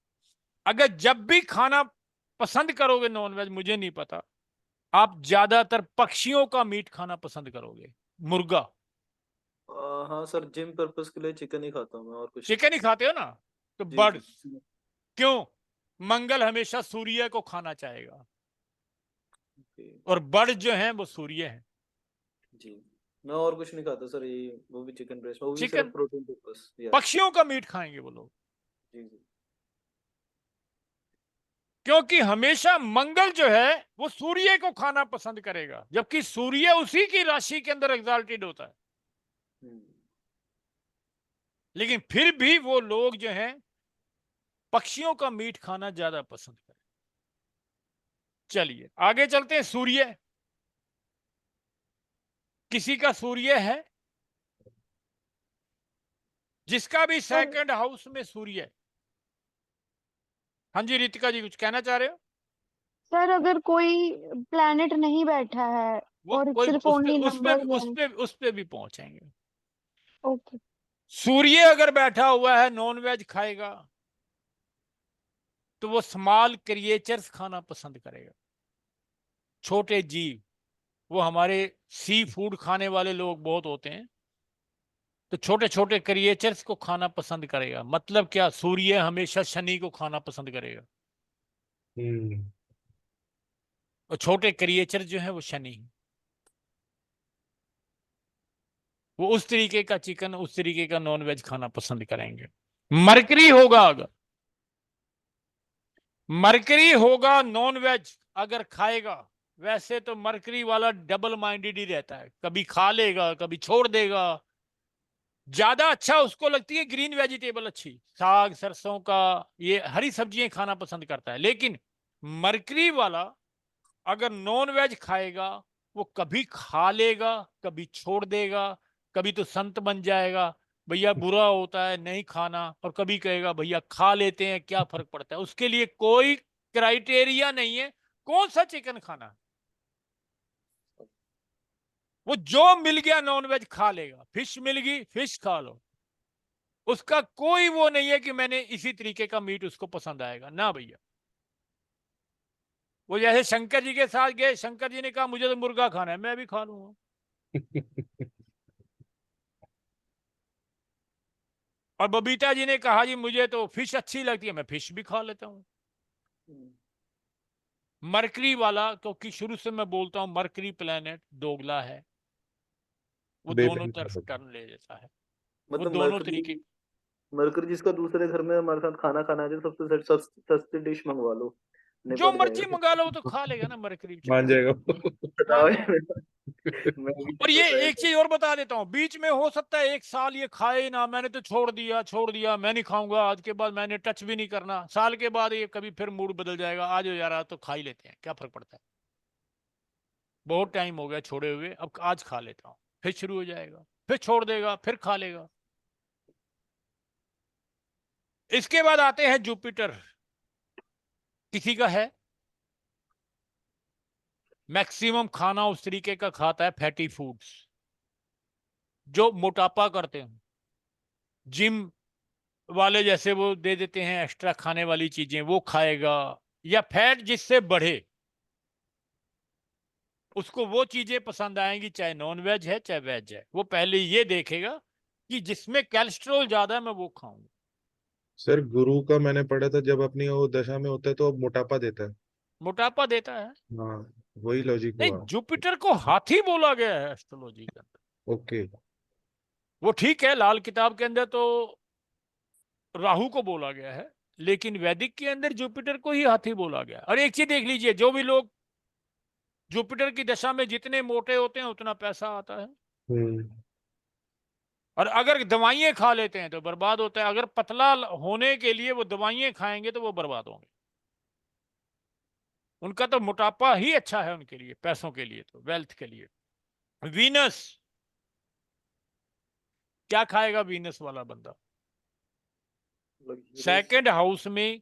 अगर जब भी खाना पसंद करोगे नॉन वेज, मुझे नहीं पता, आप ज्यादातर पक्षियों का मीट खाना पसंद करोगे, मुर्गा। हाँ सर, जिम पर्पस के लिए चिकन ही खाता हूँ मैं, और कुछ चिकन ही खाते हो ना, तो जी बर्ड्स। जी क्यों? मंगल हमेशा सूर्य को खाना चाहेगा, जी और बर्ड जो हैं वो सूर्य हैं। जी। मैं और कुछ नहीं खाता सर, ये वो भी चिकन ब्रेस्ट, वो भी सिर्फ चिकन, प्रोटीन पर्पस। या पक्षियों का मीट खाएंगे वो लोग, जी जी। क्योंकि हमेशा मंगल जो है वो सूर्य को खाना पसंद करेगा, जबकि सूर्य उसी की राशि के अंदर एग्जाल्टेड होता है। हम्म, लेकिन फिर भी वो लोग जो हैं पक्षियों का मीट खाना ज्यादा पसंद करें। चलिए आगे चलते हैं। सूर्य, किसी का सूर्य है? जिसका भी सर सेकंड हाउस में सूर्य है। हाँ जी रितिका जी, कुछ कहना चाह रहे हो? सर अगर कोई प्लैनेट नहीं बैठा है वो और कोई सिर्फ उस पे ओनली उस पे नंबर उस है। पे उस पे भी पहुंचेंगे। ओके। सूर्य अगर बैठा हुआ है, नॉन वेज खाएगा, तो वो स्मॉल क्रिएचर्स खाना पसंद करेगा, छोटे जीव। वो हमारे सी फूड खाने वाले लोग बहुत होते हैं, तो छोटे छोटे क्रिएचर्स को खाना पसंद करेगा। मतलब क्या, सूर्य हमेशा शनि को खाना पसंद करेगा, हम्म। और छोटे क्रिएचर जो है वो शनि। वो उस तरीके का चिकन, उस तरीके का नॉन वेज खाना पसंद करेंगे। मरकरी होगा, अगर मरकरी होगा नॉन वेज अगर खाएगा, वैसे तो मरकरी वाला डबल माइंडेड ही रहता है, कभी खा लेगा कभी छोड़ देगा। ज्यादा अच्छा उसको लगती है ग्रीन वेजिटेबल अच्छी, साग सरसों का, ये हरी सब्जियां खाना पसंद करता है। लेकिन मरकरी वाला अगर नॉन वेज खाएगा, वो कभी खा लेगा कभी छोड़ देगा, कभी तो संत बन जाएगा, भैया बुरा होता है नहीं खाना, और कभी कहेगा भैया खा लेते हैं क्या फर्क पड़ता है। उसके लिए कोई क्राइटेरिया नहीं है कौन सा चिकन खाना है, वो जो मिल गया नॉन वेज खा लेगा। फिश मिल गई, फिश खा लो, उसका कोई वो नहीं है कि मैंने इसी तरीके का मीट उसको पसंद आएगा ना भैया। वो जैसे शंकर जी के साथ गए, शंकर जी ने कहा मुझे तो मुर्गा खाना है, मैं भी खा लूंगा। और बबीता जी ने कहा जी मुझे तो फिश अच्छी लगती है, मैं फिश भी खा लेता हूँ। हम्म, मरकरी वाला, क्योंकि शुरू से मैं बोलता हूँ मरकरी प्लेनेट दोगला है, वो दोनों तरफ बेबी। टर्न ले जाता है, वो मतलब दोनों तरीके। मरकरी जिसका दूसरे घर में हमारे साथ खाना खाना है, जो सबसे सस्ती डिश मंगवा लो, जो निपट मर्जी जाएगा। मंगा लो वो तो खा लेगा ना मरकरी मान बेचारा, जाएगा मान बताओ जाएगा। मैं भी और नहीं ये बताया एक था। चीज और बता देता हूँ, बीच में हो सकता है एक साल ये खाए ही ना, मैंने तो छोड़ दिया मैं नहीं खाऊंगा आज के बाद, मैंने टच भी नहीं करना। साल के बाद ये कभी फिर मूड बदल जाएगा, आज हो यार आज तो खा ही लेते हैं, क्या फर्क पड़ता है, बहुत टाइम हो गया छोड़े हुए, अब आज खा लेता हूँ। फिर शुरू हो जाएगा, फिर छोड़ देगा, फिर खा लेगा। इसके बाद आते हैं जुपिटर, किसी का है? मैक्सिमम खाना उस तरीके का खाता है फैटी फूड्स, जो मोटापा करते हैं। जिम वाले जैसे वो दे देते हैं एक्स्ट्रा खाने वाली चीजें, वो खाएगा। या फैट जिससे बढ़े, उसको वो चीजें पसंद आएंगी, चाहे नॉन वेज है चाहे वेज है। वो पहले ये देखेगा कि जिसमें कोलेस्ट्रॉल ज्यादा है मैं वो खाऊंगा। सर गुरु का मैंने पढ़ा था, जब अपनी वो दशा में होता है तो अब मोटापा देता है। मोटापा देता है। हाँ, वही लॉजिक नहीं, हुआ। जुपिटर को हाथी बोला गया है एस्ट्रोलॉजी के अंदर। ओके। वो ठीक है, लाल किताब के अंदर तो राहु को बोला गया है, लेकिन वैदिक के अंदर जुपिटर को ही हाथी बोला गया। और एक चीज देख लीजिए, जो भी लोग जुपिटर की दशा में जितने मोटे होते हैं उतना पैसा आता है, हम्म। और अगर दवाइयां खा लेते हैं तो बर्बाद होता है। अगर पतला होने के लिए वो दवाइयां खाएंगे तो वो बर्बाद होंगे। उनका तो मोटापा ही अच्छा है उनके लिए, पैसों के लिए, तो वेल्थ के लिए। वीनस, क्या खाएगा वीनस वाला बंदा? luxurious। सेकंड हाउस में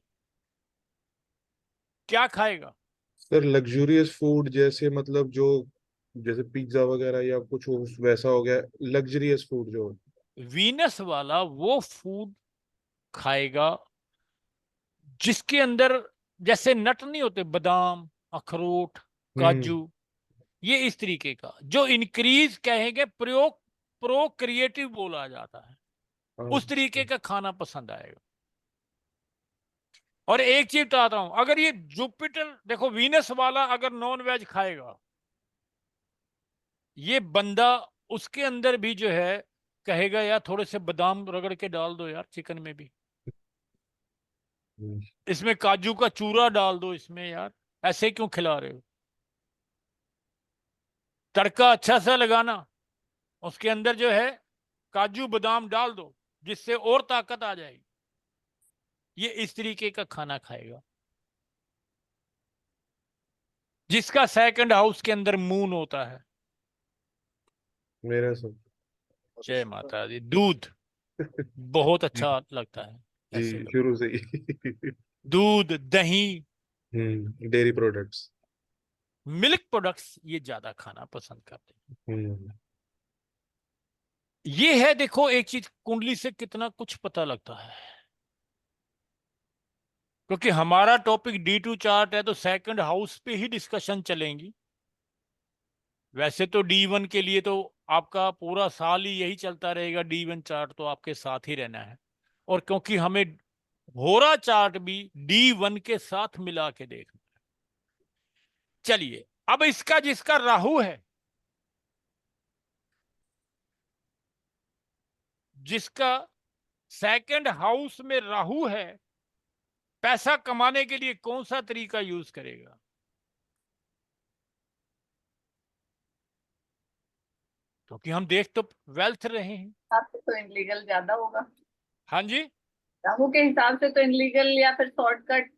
क्या खाएगा? सर लग्जूरियस फूड, जैसे मतलब जो, जैसे पिज्जा वगैरह या कुछ वैसा हो गया, लग्जरियस फूड जो। वीनस वाला वो फूड खाएगा जिसके अंदर, जैसे नट नहीं होते, बादाम, अखरोट, हम्म। काजू, ये इस तरीके का जो इंक्रीज कहेंगे, प्रोक्रिएटिव बोला जाता है, उस तरीके अच्छा। का खाना पसंद आएगा। और एक चीज बताता हूं, अगर ये जुपिटर देखो, वीनस वाला अगर नॉन वेज खाएगा, ये बंदा उसके अंदर भी जो है कहेगा यार थोड़े से बादाम रगड़ के डाल दो यार चिकन में भी, हम्म। इसमें काजू का चूरा डाल दो इसमें यार, ऐसे क्यों खिला रहे हो? तड़का अच्छा सा लगाना, उसके अंदर जो है काजू बादाम डाल दो, जिससे और ताकत आ जाएगी। ये इस तरीके का खाना खाएगा। जिसका सेकंड हाउस के अंदर मून होता है, मेरा सब। जय माता दी, दूध बहुत जी। अच्छा लगता है ऐसे जी, लोग। शुरू से ही। दूध, दही, डेयरी प्रोडक्ट्स। मिल्क प्रोडक्ट्स ये ज्यादा खाना पसंद करते हैं। हम्म। ये है, देखो एक चीज, कुंडली से कितना कुछ पता लगता है। क्योंकि हमारा टॉपिक D2 चार्ट है, तो सेकंड हाउस पे ही डिस्कशन चलेंगी। वैसे तो D1 के लिए तो आपका पूरा साल ही यही चलता रहेगा, D1 चार्ट तो आपके साथ ही रहना है। और क्योंकि हमें होरा चार्ट भी D1 के साथ मिला के देखना है। चलिए, अब इसका जिसका राहु है, जिसका सेकंड हाउस में राहु है, पैसा कमाने के लिए कौन सा तरीका यूज करेगा? क्योंकि हम देख तो वेल्थ रहे हैं। हिसाब से तो इनलीगल ज्यादा होगा। हाँ जी, राहु के हिसाब से तो इनलीगल या फिर शॉर्टकट।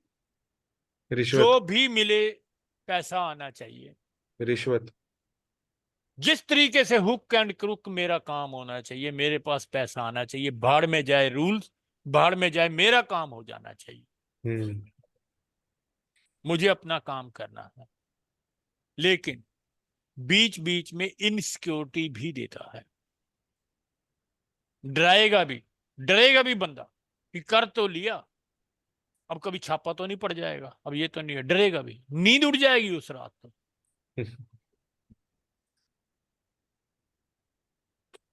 रिश्वत। जो भी मिले पैसा आना चाहिए। रिश्वत। जिस तरीके से हुक एंड क्रुक मेरा काम होना चाहिए, मेरे पास पैसा आना चाहिए, भाड़ में जाए रूल्स, भाड़ में जाए, मेरा काम हो जाना चाहिए, हम्म। मुझे अपना काम करना है। लेकिन बीच बीच में इनसिक्योरिटी भी देता है, डरेगा भी बंदा कि कर तो लिया, अब कभी छापा तो नहीं पड़ जाएगा, अब ये तो नहीं है, डरेगा भी, नींद उड़ जाएगी उस रात तो।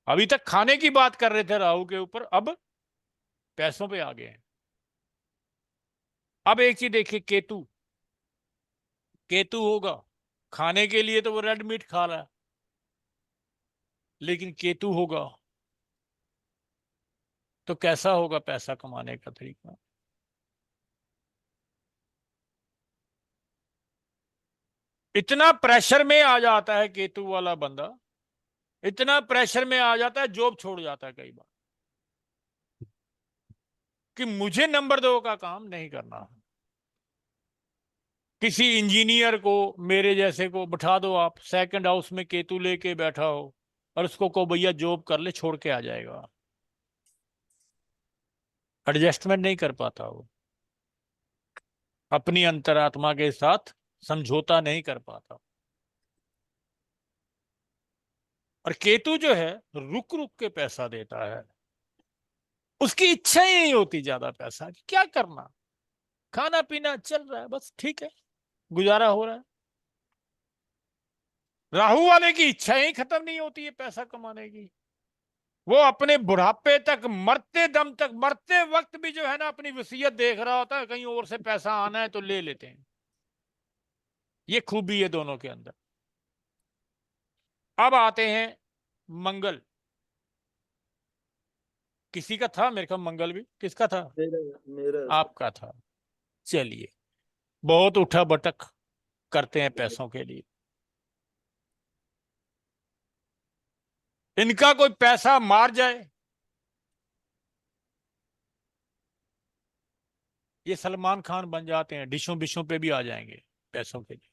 अभी तक खाने की बात कर रहे थे राहु के ऊपर, अब पैसों पे आ गए हैं। अब एक चीज देखिए, केतु, केतु होगा, खाने के लिए तो वो रेड मीट खा रहा है, लेकिन केतु होगा तो कैसा होगा पैसा कमाने का तरीका? इतना प्रेशर में आ जाता है केतु वाला बंदा, इतना प्रेशर में आ जाता है, जॉब छोड़ जाता है कई बार, कि मुझे नंबर 2 का काम नहीं करना है। किसी इंजीनियर को, मेरे जैसे को बिठा दो आप, सेकंड हाउस में केतु लेके बैठा हो, और उसको कहो भैया जॉब कर ले, छोड़ के आ जाएगा। एडजस्टमेंट नहीं कर पाता वो, अपनी अंतरात्मा के साथ समझौता नहीं कर पाता। और केतु जो है रुक रुक के पैसा देता है, उसकी इच्छा ही नहीं होती ज्यादा पैसा की, क्या करना, खाना पीना चल रहा है बस, ठीक है, गुजारा हो रहा है। राहु वाले की इच्छा ही खत्म नहीं होती है पैसा कमाने की। वो अपने बुढ़ापे तक, मरते दम तक, मरते वक्त भी जो है ना अपनी वसीयत देख रहा होता है, कहीं और से पैसा आना है तो ले लेते हैं। ये खूबी है दोनों के अंदर। अब आते हैं मंगल। किसी का था मेरे ख्याल मंगल भी, किसका था? मेरा मेरा सर। आपका था। चलिए, बहुत उठा बटक करते हैं पैसों के लिए। इनका कोई पैसा मार जाए, ये सलमान खान बन जाते हैं, डिशों बिशों पे भी आ जाएंगे पैसों के लिए।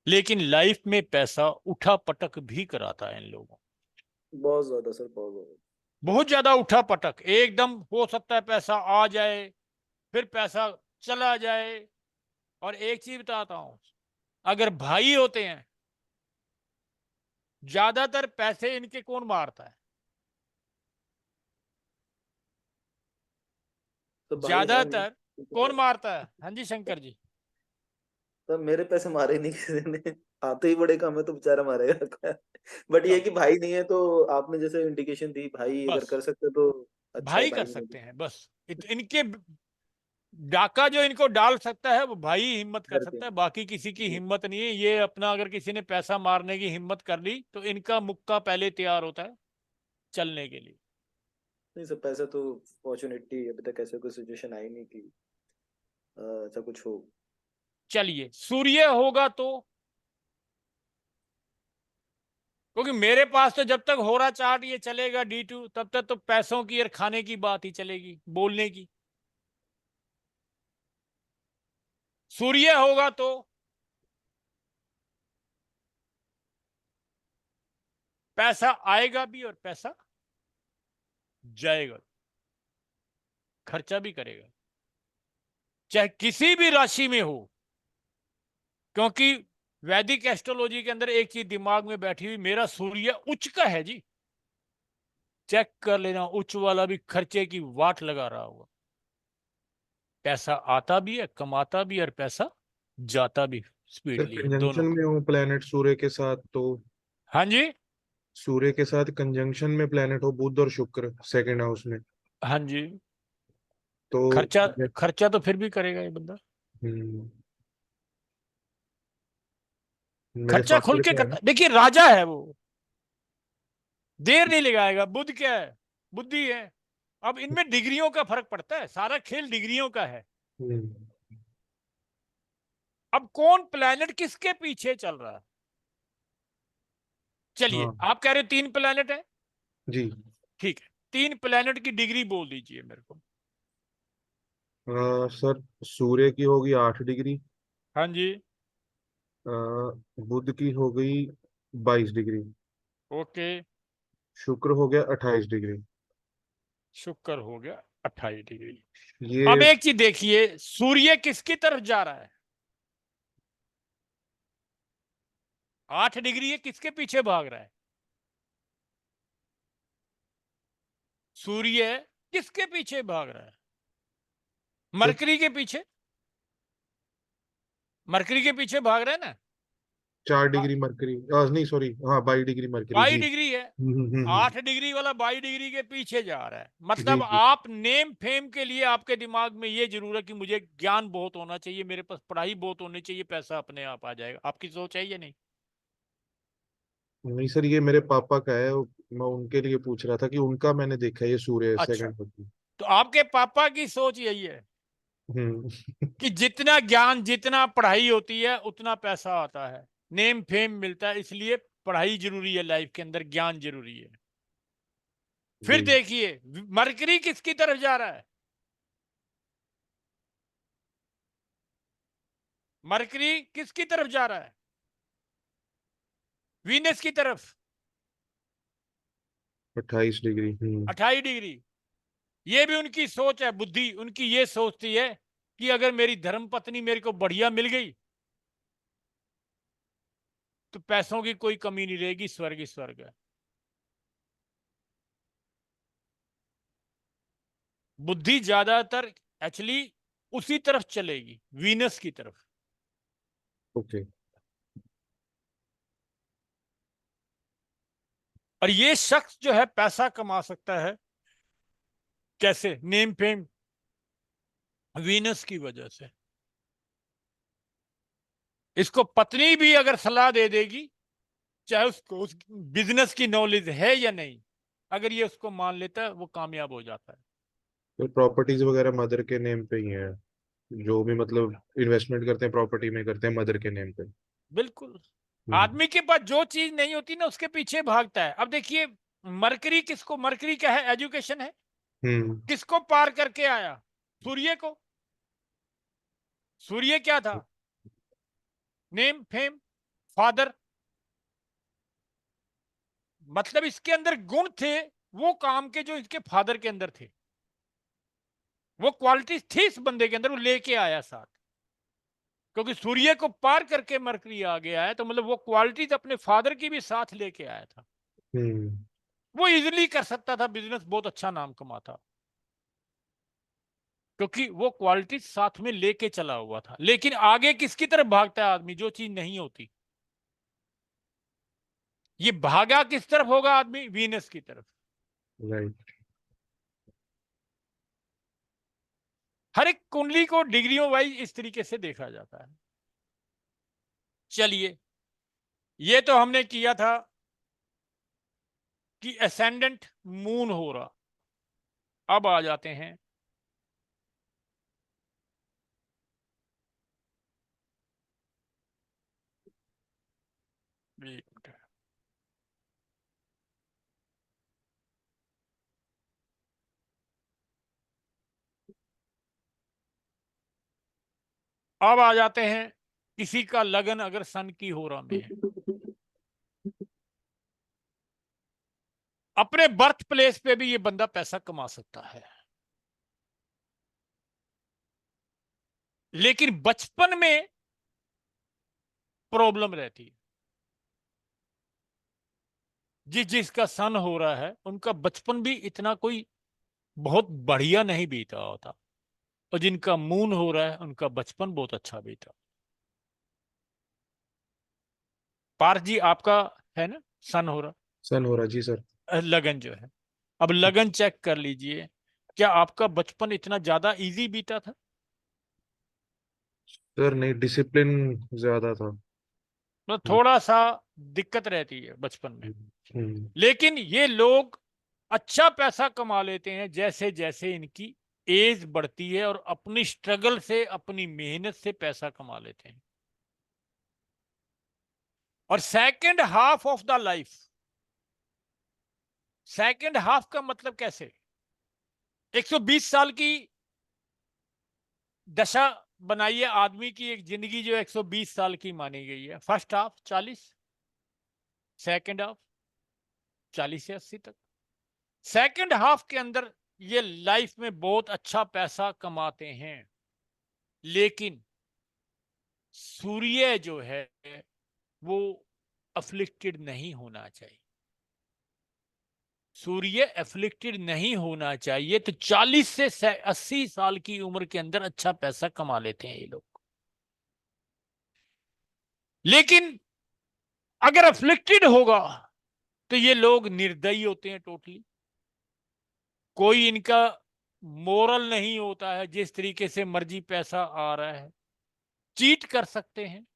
लेकिन लाइफ में पैसा उठा पटक भी कराता है इन लोगों को। बहुत ज्यादा सर, बहुत ज्यादा। बहुत ज्यादा उठा पटक, एकदम हो सकता है पैसा आ जाए, फिर पैसा चला जाए। और एक चीज बताता हूं, अगर भाई होते हैं, ज्यादातर पैसे इनके कौन मारता है? तो भाई है नहीं ज्यादातर तो कौन सर। मारता है? हाँ जी शंकर जी। तो मेरे पैसे मारे नहीं किसी ने। आते ही बड़े कम है तो बेचारा मारेगा। बट ये है चलो, कि भाई नहीं है, तो आपने जैसे इंडिकेशन दी, भाई अगर बस कर सकते तो अच्छा है, भाई कर भाई नहीं सकते हैं बस। इनके डाका जो इनको डाल सकता है वो भाई ही हिम्मत कर घर के। सकता है, बाकी किसी की हिम्मत नहीं है। ये अपना, अगर किसी ने पैसा मारने की हिम्मत कर ली तो इनका मुक्का पहले तैयार होता है चलने के लिए। नहीं सर, पैसा तो फॉर्चुनेटली अभी तक ऐसे कोई सिचुएशन आई नहीं कि ऐसा कुछ हो। चलिए, सूर्य होगा तो, क्योंकि मेरे पास तो जब तक हो रहा चार्ट ये चलेगा D2, तब तक तो पैसों की और खाने की बात ही चलेगी, बोलने की। सूर्य होगा तो पैसा आएगा भी और पैसा जाएगा, खर्चा भी करेगा, चाहे किसी भी राशि में हो। क्योंकि वैदिक एस्ट्रोलॉजी के अंदर एक चीज दिमाग में बैठी हुई, मेरा सूर्य उच्च का है जी। चेक कर लेना, उच्च वाला भी खर्चे की वाट लगा रहा होगा। पैसा आता भी है, कमाता भी, और पैसा जाता भी सर स्पीडली है, दोनों कंजंक्शन का। में हो प्लेनेट सूर्य के साथ तो, हाँ जी। सूर्य के साथ कंजंक्शन में प्लेनेट हो बुध और शुक्र सेकंड हाउस में, हाँ जी। तो खर्चा, खर्चा तो फिर भी करेगा ये बंदा। हम्म, मेरे खर्चा खुल फादर के का है। करता, देखिए राजा है वो, देर नहीं लगाएगा। बुध क्या है? बुद्धि है। अब इनमें डिग्रियों का फर्क पड़ता है, सारा खेल डिग्रियों का है। हम्म, अब कौन प्लेनेट किसके पीछे चल रहा है? चलिए, हाँ आप कह रहे हो 3 प्लेनेट है, जी। ठीक है, 3 प्लेनेट की डिग्री बोल दीजिए मेरे को। सर सूर्य की होगी 8 डिग्री, हाँ जी। बुध की हो गई 22 डिग्री, ओके। शुक्र हो गया 28 डिग्री। शुक्र हो गया 28 डिग्री। अब ये एक चीज देखिए, सूर्य किसकी तरफ जा रहा है? 8 डिग्री है, किसके पीछे भाग रहा है? सूर्य किसके पीछे भाग रहा है? सर मरकरी के पीछे। मरकरी के पीछे भाग रहा है ना। 4 डिग्री मरकरी, नहीं सॉरी, हाँ 22 डिग्री मरकरी बाईस जी। डिग्री है। 8 डिग्री वाला 22 डिग्री के पीछे जा रहा है। जी मतलब जी। आप नेम फेम के लिए आपके दिमाग में ये जरूर है कि मुझे ज्ञान बहुत होना चाहिए, मेरे पास पढ़ाई बहुत होनी चाहिए, पैसा अपने आप आ जाएगा। आपकी सोच है या नहीं? नहीं सर, ये मेरे पापा का है, मैं उनके लिए पूछ रहा था कि उनका मैंने देखा है ये सूर्य अच्छा, सेकंड हाउस में। तो आपके पापा की सोच यही है हम्म। कि जितना ज्ञान, जितना पढ़ाई होती है उतना पैसा आता है, नेम फेम मिलता है। इसलिए पढ़ाई जरूरी है लाइफ के अंदर, ज्ञान जरूरी है। फिर जी। देखिए, मरकरी किसकी तरफ जा रहा है? मरकरी किसकी तरफ जा रहा है? वीनस की तरफ। 28 डिग्री। 28 डिग्री। ये भी उनकी सोच है, बुद्धि उनकी ये सोचती है कि अगर मेरी धर्म पत्नी मेरे को बढ़िया मिल गई तो पैसों की कोई कमी नहीं रहेगी, स्वर्ग ही स्वर्ग है। बुद्धि ज्यादातर एक्चुअली उसी तरफ चलेगी, वीनस की तरफ। ओके। और ये शख्स जो है पैसा कमा सकता है कैसे? नेम फेम वीनस की वजह से। इसको पत्नी भी अगर सलाह दे देगी, चाहे उसको उस बिजनेस की नॉलेज है या नहीं, अगर ये उसको मान लेता है, वो कामयाब हो जाता है। तो प्रॉपर्टीज वगैरह मदर के नेम पे ही है, जो भी मतलब इन्वेस्टमेंट करते हैं प्रॉपर्टी में करते हैं मदर के नेम पे। बिल्कुल। हम्म। आदमी के पास जो चीज नहीं होती ना, उसके पीछे भागता है। अब देखिए, मरकरी किसको, मरकरी क्या है? एजुकेशन है। हम्म। किसको पार करके आया? सूर्य को। सूर्य क्या था? Name fame father. मतलब इसके अंदर गुण थे वो काम के जो इसके फादर के अंदर थे। वो क्वालिटी थी इस बंदे के अंदर, वो लेके आया साथ। क्योंकि सूर्य को पार करके मरकरी आ गया है, तो मतलब वो क्वालिटीज अपने फादर की भी साथ लेके आया था। हम्म। वो इजीली कर सकता था बिजनेस, बहुत अच्छा नाम कमाता, क्योंकि वो क्वालिटी साथ में लेके चला हुआ था। लेकिन आगे किसकी तरफ भागता है आदमी? जो चीज नहीं होती। ये भागा किस तरफ होगा आदमी? वीनस की तरफ। राइट। हर एक कुंडली को डिग्रियों वाइज इस तरीके से देखा जाता है। चलिए, ये तो हमने किया था कि असेंडेंट मून हो रहा। अब आ जाते हैं एक मिनट। अब आ जाते हैं किसी का लगन अगर सन की होरा में है, अपने बर्थ प्लेस पे भी ये बंदा पैसा कमा सकता है। लेकिन बचपन में प्रॉब्लम रहती है। जिसका सन हो रहा है, उनका बचपन भी इतना कोई बहुत बढ़िया नहीं बीता होता। और जिनका मून हो रहा है, उनका बचपन बहुत अच्छा बीता। पार्थ जी, आपका है ना सन हो रहा? सन हो रहा जी सर। लगन जो है, अब लगन चेक कर लीजिए। क्या आपका बचपन इतना ज्यादा इजी बीता था? सर नहीं, डिसिप्लिन ज्यादा था। मतलब थोड़ा सा दिक्कत रहती है बचपन में। हम्म। लेकिन ये लोग अच्छा पैसा कमा लेते हैं जैसे जैसे इनकी एज बढ़ती है, और अपनी स्ट्रगल से, अपनी मेहनत से पैसा कमा लेते हैं। और second half of the life, second half का मतलब कैसे? 120 साल की दशा बनाइए आदमी की, एक जिंदगी जो 120 साल की मानी गई है। फर्स्ट हाफ 40, सेकंड हाफ 40 से 80 तक। सेकंड हाफ के अंदर ये लाइफ में बहुत अच्छा पैसा कमाते हैं। लेकिन सूर्य जो है वो अफ्लिक्टेड नहीं होना चाहिए। सूर्य अफ्लिक्टेड नहीं होना चाहिए, तो 40 से 80 साल की उम्र के अंदर अच्छा पैसा कमा लेते हैं ये लोग। लेकिन अगर अफ्लिक्टेड होगा, तो ये लोग निर्दयी होते हैं टोटली। कोई इनका मोरल नहीं होता है, जिस तरीके से मर्जी पैसा आ रहा है, चीट कर सकते हैं।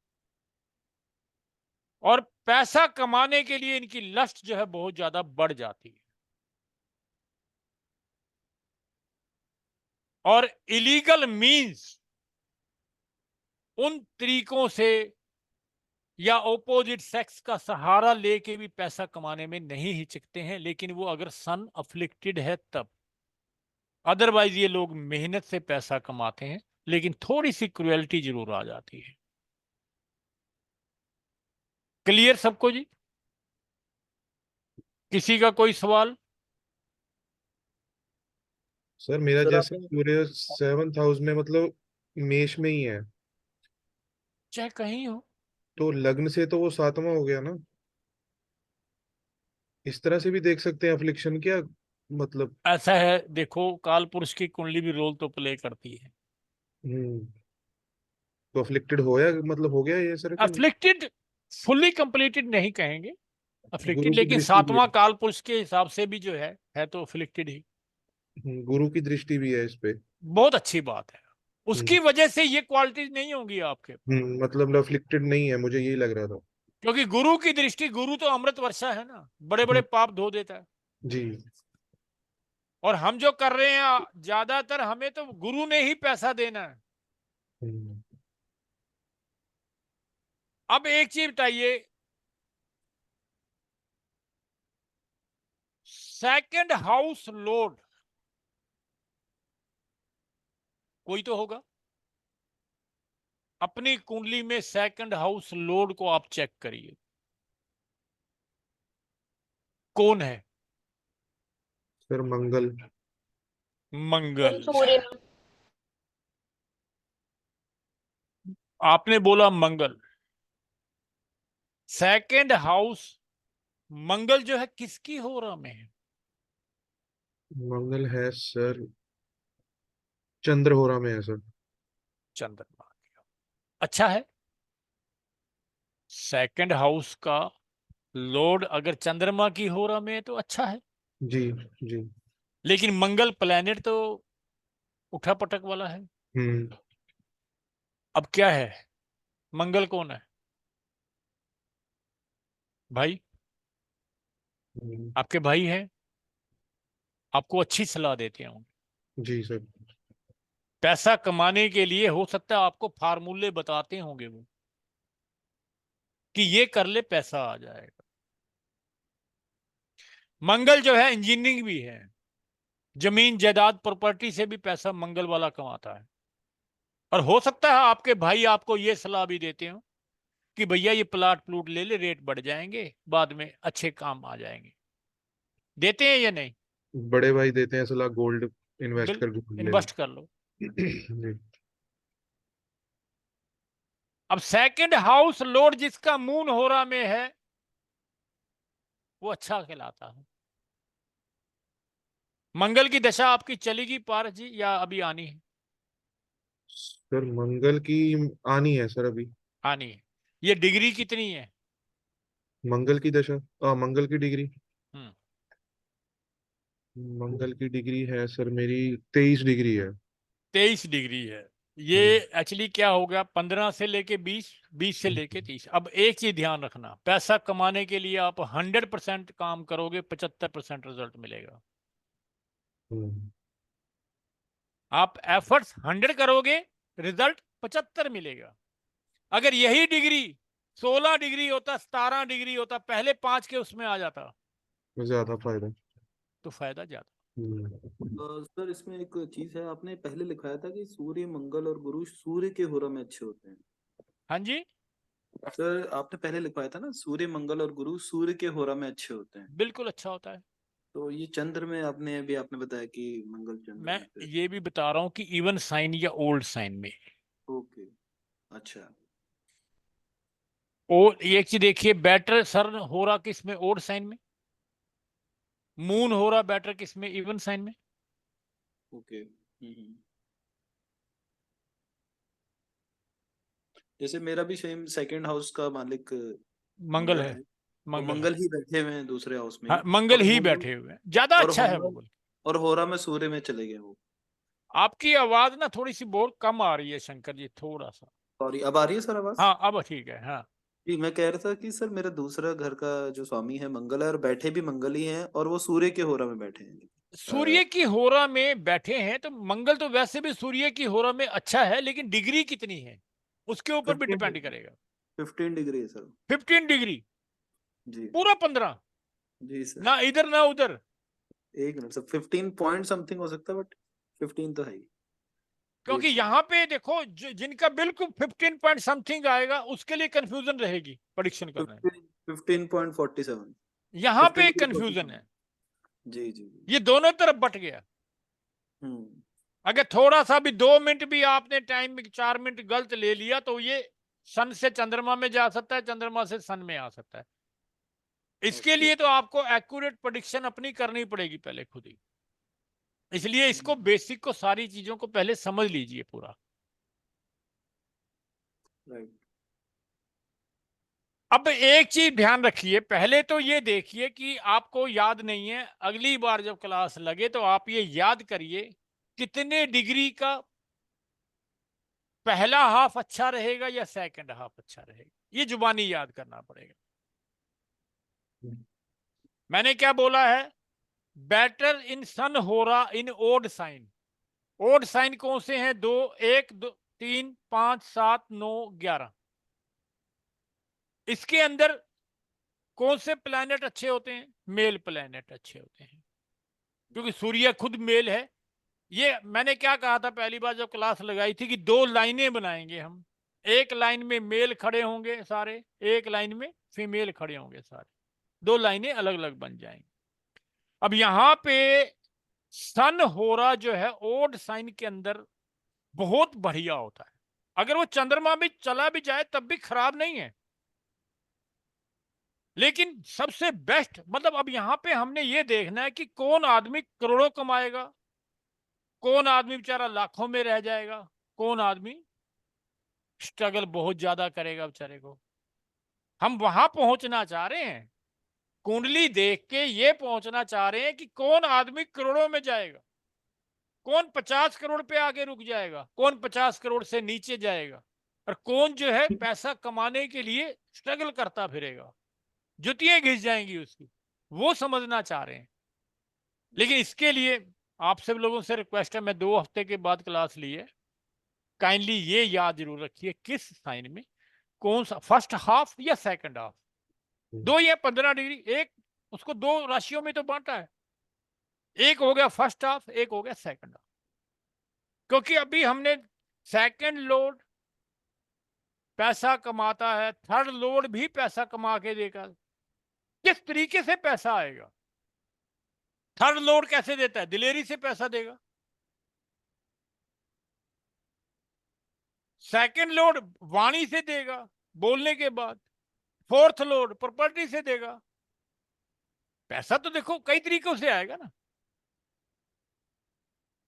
और पैसा कमाने के लिए इनकी लस्ट जो है बहुत ज्यादा बढ़ जाती है। और इलीगल मीन्स, उन तरीकों से या ओपोजिट सेक्स का सहारा लेके भी पैसा कमाने में नहीं हिचकते हैं। लेकिन वो अगर सन अफ्लिक्टेड है तब। अदरवाइज ये लोग मेहनत से पैसा कमाते हैं, लेकिन थोड़ी सी क्रुएल्टी जरूर आ जाती है। क्लियर सबको जी? किसी का कोई सवाल? सर मेरा सर जैसे आपने सूर्य 7th हाउस में मतलब मेष में ही है, चाहे कहीं हो। तो लग्न से तो वो 7वां हो गया ना। इस तरह से भी देख सकते हैं अफ्लिक्शन क्या मतलब। ऐसा है, देखो, काल पुरुष की कुंडली भी रोल तो प्ले करती है। हम्म। तो अफ्लिक्टेड हो या मतलब हो गया ये सर कि नहीं? अफ्लिक्टेड फुल्ली कंप्लीटेड नहीं कहेंगे, अफ्लिक्टेड, गुरु की लेकिन दृष्टि भी 7वां है। काल पुरुष के हिसाब से भी जो है तो अफ्लिक्टेड ही। गुरु की दृष्टि भी है इस पे। बहुत अच्छी बात है, हम्म। उसकी वजह से ये क्वालिटीज नहीं होंगी आपके, मतलब अफ्लिक्टेड नहीं है, मुझे यही लग रहा था। क्योंकि गुरु की दृष्टि, गुरु तो अमृत वर्षा है ना, बड़े बड़े हम्म, पाप धो देता है। जी। और हम जो कर रहे हैं ज्यादातर, हमें तो गुरु ने ही पैसा देना है। हम्म, अब एक चीज बताइए, सेकंड हाउस लॉर्ड कोई तो होगा, अपनी कुंडली में सेकंड हाउस लॉर्ड को आप चेक करिए, कौन है? सर मंगल। मंगल। सूर्य। आपने बोला मंगल, सेकंड हाउस, मंगल जो है किसकी होरा में है? मंगल है सर, चंद्रहोरा में है सर। चंद्रमा की। अच्छा है, सेकंड हाउस का लॉर्ड अगर चंद्रमा की होरा में है तो अच्छा है। जी। जी। लेकिन मंगल प्लेनेट तो उठा पटक वाला है। हम्म। अब क्या है, मंगल कौन है भाई? हम्म, आपके भाई हैं, आपको अच्छी सलाह देते हैं। जी सर। पैसा कमाने के लिए हो सकता है आपको फार्मूले बताते होंगे वो, कि ये कर ले पैसा आ जाएगा। मंगल जो है इंजीनियरिंग भी है, जमीन जायदाद प्रॉपर्टी से भी पैसा मंगल वाला कमाता है। और हो सकता है आपके भाई आपको ये सलाह भी देते हो कि भैया ये प्लाट प्लूट ले ले, रेट बढ़ जाएंगे, बाद में अच्छे काम आ जाएंगे। देते हैं या नहीं? बड़े भाई देते हैं सलाह, गोल्ड इन्वेस्ट बिल कर गोल्ड ले इन्वेस्ट कर लो। ले। जी। अब सेकंड हाउस लॉर्ड जिसका मून होरा में है वो अच्छा कहलाता है। मंगल की दशा आपकी चलेगी पारस जी, या अभी आनी है? सर मंगल की आनी है सर अभी। आनी है। ये डिग्री कितनी है? मंगल की दशा, मंगल की डिग्री। हम्म मंगल की डिग्री है सर मेरी 23 डिग्री है। 23 डिग्री है। ये हम्म, एक्चुअली क्या हो गया, 15 से लेके 20, 20 से लेके 30। अब एक चीज ध्यान रखना, पैसा कमाने के लिए आप 100% काम करोगे, 75% रिजल्ट मिलेगा। हम्म, आप एफर्ट्स 100 करोगे, रिजल्ट 75 मिलेगा। अगर यही डिग्री 16 डिग्री होता, 17 डिग्री होता, पहले 5 के उसमें आ जाता, ज्यादा फायदा। तो फायदा ज्यादा। हम्म, सर इसमें एक चीज है, आपने पहले लिखाया था कि सूर्य मंगल और गुरु सूर्य के होरा में अच्छे होते हैं। हाँ जी, सर आपने पहले लिखवाया था ना, सूर्य मंगल और गुरु सूर्य के होरा में अच्छे होते हैं। बिल्कुल अच्छा होता है। तो ये चंद्र में आपने बताया कि मंगल चंद्र मैं में फिर। ये भी बता रहा हूं कि इवन साइन या ओल्ड साइन में, ओके। अच्छा। और एक चीज देखिए, बेटर सर हो रहा किस में? ओड साइन में। मून हो रहा बेटर किस में? इवन साइन में। ओके। जैसे मेरा भी सेम सेकंड हाउस का मालिक मंगल मंगल है, है, तो मंगल है। मंगल ही बैठे हुए हैं दूसरे हाउस में हाँ, ही। मंगल और ही होरा, बैठे हुए हैं, ज्यादा और अच्छा है होरा, वो बोल। और होरा में सूर्य में चले गए वो। आपकी आवाज ना थोड़ी सी बहुत कम आ रही है शंकर जी, थोड़ा सा। सॉरी, अब आ रही है सर आवाज? हाँ अब ठीक है, हाँ। जी, मैं कह रहा था कि सर मेरा दूसरा घर का जो स्वामी है मंगल है, और बैठे भी मंगल ही हैं, और वो सूर्य के होरा में बैठे हैं। सूर्य की होरा में बैठे हैं तो मंगल तो वैसे भी सूर्य की होरा में अच्छा है, लेकिन डिग्री कितनी है उसके ऊपर भी 15 डिपेंड डिग्री, करेगा। 15 डिग्री है सर। 15 डिग्री, जी। पूरा 15, जी सर। ना इधर ना उधर। एक मिनट सर, 15 पॉइंट समथिंग हो सकता है, बट 15 तो है ही। क्योंकि वेट सर। यहां पे देखो जिनका बिल्कुल 15 पॉइंट समथिंग आएगा उसके लिए कंफ्यूजन रहेगी प्रोडिक्शन करने में। 15.47। यहां 15 पे डिग्री कंफ्यूजन 47। है, जी जी जी। ये दोनों तरफ बट गया। हम्म। अगर थोड़ा सा भी 2 मिनट भी आपने टाइम 4 मिनट गलत ले लिया तो ये सन से चंद्रमा में जा सकता है, चंद्रमा से सन में आ सकता है। इसके ओके। लिए तो आपको एक्यूरेट प्रोडिक्शन अपनी करनी पड़ेगी पहले खुद ही। इसलिए इसको बेसिक को, सारी चीजों को पहले समझ लीजिए पूरा। राइट। अब एक चीज ध्यान रखिए, पहले तो ये देखिए कि आपको याद नहीं है, अगली बार जब क्लास लगे तो आप ये याद करिए कितने डिग्री का पहला हाफ अच्छा रहेगा या सेकंड हाफ अच्छा रहेगा, ये जुबानी याद करना पड़ेगा। मैंने क्या बोला है? बेटर इन सन हो रहा इन ओड साइन। ओड साइन कौन से हैं? 2, 1, 2, 3, 5, 7, 9, 11। इसके अंदर कौन से प्लैनेट अच्छे होते हैं? मेल प्लैनेट अच्छे होते हैं, क्योंकि सूर्य खुद मेल है। ये मैंने क्या कहा था पहली बार जब क्लास लगाई थी कि 2 लाइनें बनाएंगे हम, एक लाइन में मेल खड़े होंगे सारे, एक लाइन में फीमेल खड़े होंगे सारे, 2 लाइनें अलग अलग बन जाएंगी। अब यहां पे सन हो रहा जो है ओड साइन के अंदर बहुत बढ़िया होता है। अगर वो चंद्रमा भी चला भी जाए तब भी खराब नहीं है, लेकिन सबसे बेस्ट मतलब अब यहां पे हमने ये देखना है कि कौन आदमी करोड़ों कमाएगा, कौन आदमी बेचारा लाखों में रह जाएगा, कौन आदमी स्ट्रगल बहुत ज्यादा करेगा बेचारे को। हम वहां पहुंचना चाह रहे हैं, कुंडली देख के ये पहुंचना चाह रहे हैं कि कौन आदमी करोड़ों में जाएगा, कौन 50 करोड़ पे आगे रुक जाएगा, कौन 50 करोड़ से नीचे जाएगा, और कौन जो है पैसा कमाने के लिए स्ट्रगल करता फिरेगा, जुतियां घिस जाएंगी उसकी, वो समझना चाह रहे हैं। लेकिन इसके लिए आप सब लोगों से रिक्वेस्ट है, मैं 2 हफ्ते के बाद क्लास ली है, काइंडली ये याद जरूर रखिए किस साइन में कौन सा फर्स्ट हाफ या सेकंड हाफ, 2 या 15 डिग्री, एक उसको 2 राशियों में तो बांटा है, एक हो गया फर्स्ट हाफ, एक हो गया सेकंड हाफ। क्योंकि अभी हमने सेकंड लोड पैसा कमाता है, थर्ड लोड भी पैसा कमा के देगा, किस तरीके से पैसा आएगा? थर्ड लोड कैसे देता है? दिलेरी से पैसा देगा। सेकंड लोड वाणी से देगा, बोलने के बाद। फोर्थ लोड प्रॉपर्टी से देगा। पैसा तो देखो कई तरीकों से आएगा ना।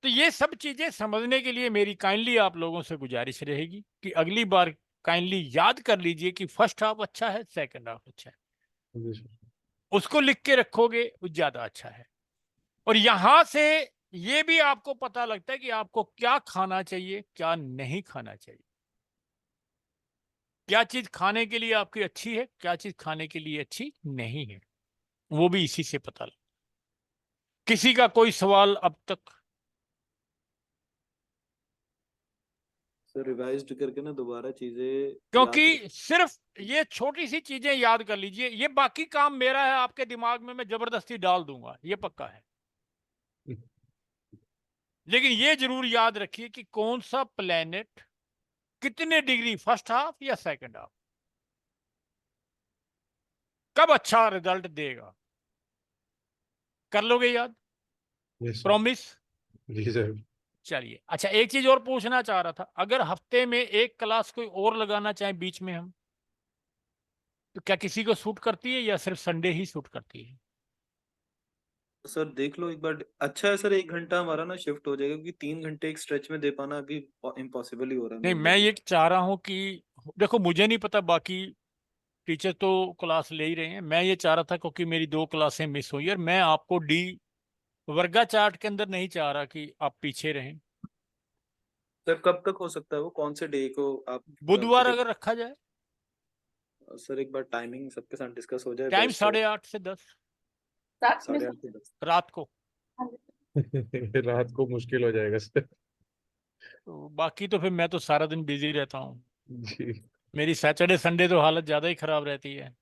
तो ये सब चीजें समझने के लिए मेरी काइंडली आप लोगों से गुजारिश रहेगी कि अगली बार काइंडली याद कर लीजिए कि फर्स्ट हाफ अच्छा है, सेकंड हाफ अच्छा है, जी सर। उसको लिख के रखोगे वो ज्यादा अच्छा है। और यहां से ये भी आपको पता लगता है कि आपको क्या खाना चाहिए, क्या नहीं खाना चाहिए, क्या चीज खाने के लिए आपकी अच्छी है, क्या चीज खाने के लिए अच्छी नहीं है, वो भी इसी से पता लगता। किसी का कोई सवाल अब तक? सर रिवाइज करके ना दोबारा चीजें याद क्योंकि सिर्फ ये छोटी सी चीजें याद कर लीजिए, ये बाकी काम मेरा है, आपके दिमाग में मैं जबरदस्ती डाल दूंगा, ये पक्का है। लेकिन ये जरूर याद रखिए कि कौन सा प्लेनेट कितने डिग्री फर्स्ट हाफ या सेकंड हाफ कब अच्छा रिजल्ट देगा। कर लोगे याद? Yes sir. प्रॉमिस? जी सर। चलिए, अच्छा एक चीज और पूछना चाह रहा था, अगर हफ्ते में एक क्लास कोई और लगाना चाहे बीच में हम, तो क्या किसी को सूट करती है या सिर्फ संडे ही सूट करती है? सर देख लो एक बार। अच्छा है सर, 1 घंटा हमारा ना शिफ्ट हो जाएगा, क्योंकि 3 घंटे एक स्ट्रेच में दे पाना अभी इम्पॉसिबल ही हो रहा है नहीं, मेरे मैं लिए। ये चाह रहा हूं कि देखो मुझे नहीं पता बाकी टीचर तो क्लास ले ही रहे हैं, मैं ये चाह रहा था क्योंकि मेरी 2 क्लासें मिस हुई और मैं आपको डी वर्गा चार्ट के अंदर नहीं चाह रहा कि आप पीछे रहें। सर कब तक हो सकता है वो, कौन से डे को आप बुधवार अगर रखा जाए, सर एक बार टाइमिंग सबके साथ डिस्कस हो जाए। टाइम बेस्ट है 8:30 से 10 साथ में 8:30 से 10। रात को। रात को मुश्किल हो जाएगा सर। तो बाकी तो फिर मैं तो सारा दिन बिजी रहता हूँ, जी। मेरी सैटरडे संडे तो हालत ज्यादा ही खराब रहती है।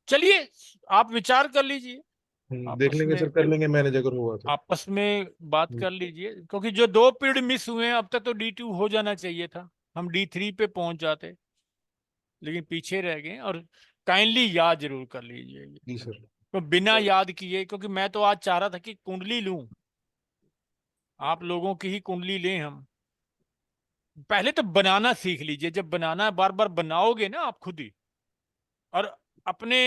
चलिए, आप विचार कर लीजिए, देख आपस लेंगे में सर, कर लेंगे मैनेज अगर हुआ तो। आपस में बात कर लीजिए, क्योंकि जो 2 पीरियड मिस हुए हैं अब तक तो D2 हो जाना चाहिए था, हम D3 पे पहुंच जाते, लेकिन पीछे रह गए। और काइंडली याद जरूर कर लीजिए ये, जी सर। तो बिना सर याद किए, क्योंकि मैं तो आज चाह रहा था कि कुंडली लूं, आप लोगों की ही कुंडली लें हम। पहले तो बनाना सीख लीजिए, जब बनाना बार बार बनाओगे ना आप खुद ही, और अपने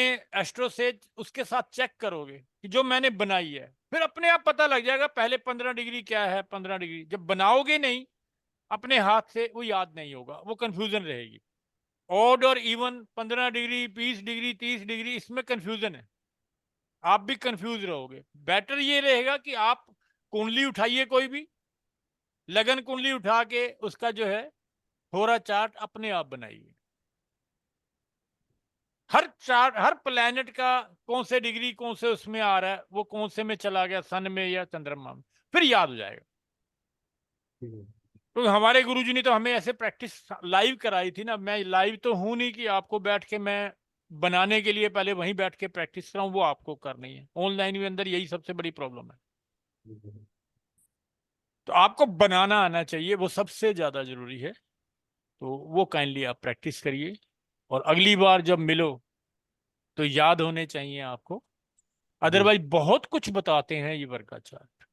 एस्ट्रो से उसके साथ चेक करोगे कि जो मैंने बनाई है, फिर अपने आप पता लग जाएगा पहले 15 डिग्री क्या है, 15 डिग्री जब बनाओगे नहीं अपने हाथ से वो याद नहीं होगा, वो कंफ्यूजन रहेगी। ऑड और इवन 15 डिग्री, 20 डिग्री, 30 डिग्री, इसमें कंफ्यूजन है, आप भी कंफ्यूज रहोगे। बेटर ये रहेगा कि आप कुंडली उठाइए, कोई भी लगन कुंडली उठा के उसका जो है होरा चार्ट अपने आप बनाइए। हर चार्ट, हर प्लैनेट का कौन से डिग्री, कौन से उसमें आ रहा है, वो कौन से में चला गया, सन में या चंद्रमा में, फिर याद हो जाएगा। तो हमारे गुरुजी ने तो हमें ऐसे प्रैक्टिस लाइव कराई थी ना। मैं लाइव तो हूं नहीं कि आपको बैठ के मैं बनाने के लिए पहले वहीं बैठ के प्रैक्टिस कराऊं, वो आपको करनी है। ऑनलाइन के अंदर यही सबसे बड़ी प्रॉब्लम है। तो आपको बनाना आना चाहिए, वो सबसे ज्यादा जरूरी है। तो वो काइंडली आप प्रैक्टिस करिए, और अगली बार जब मिलो तो याद होने चाहिए आपको। अदरवाइज बहुत कुछ बताते हैं ये वर्गा चार्ट,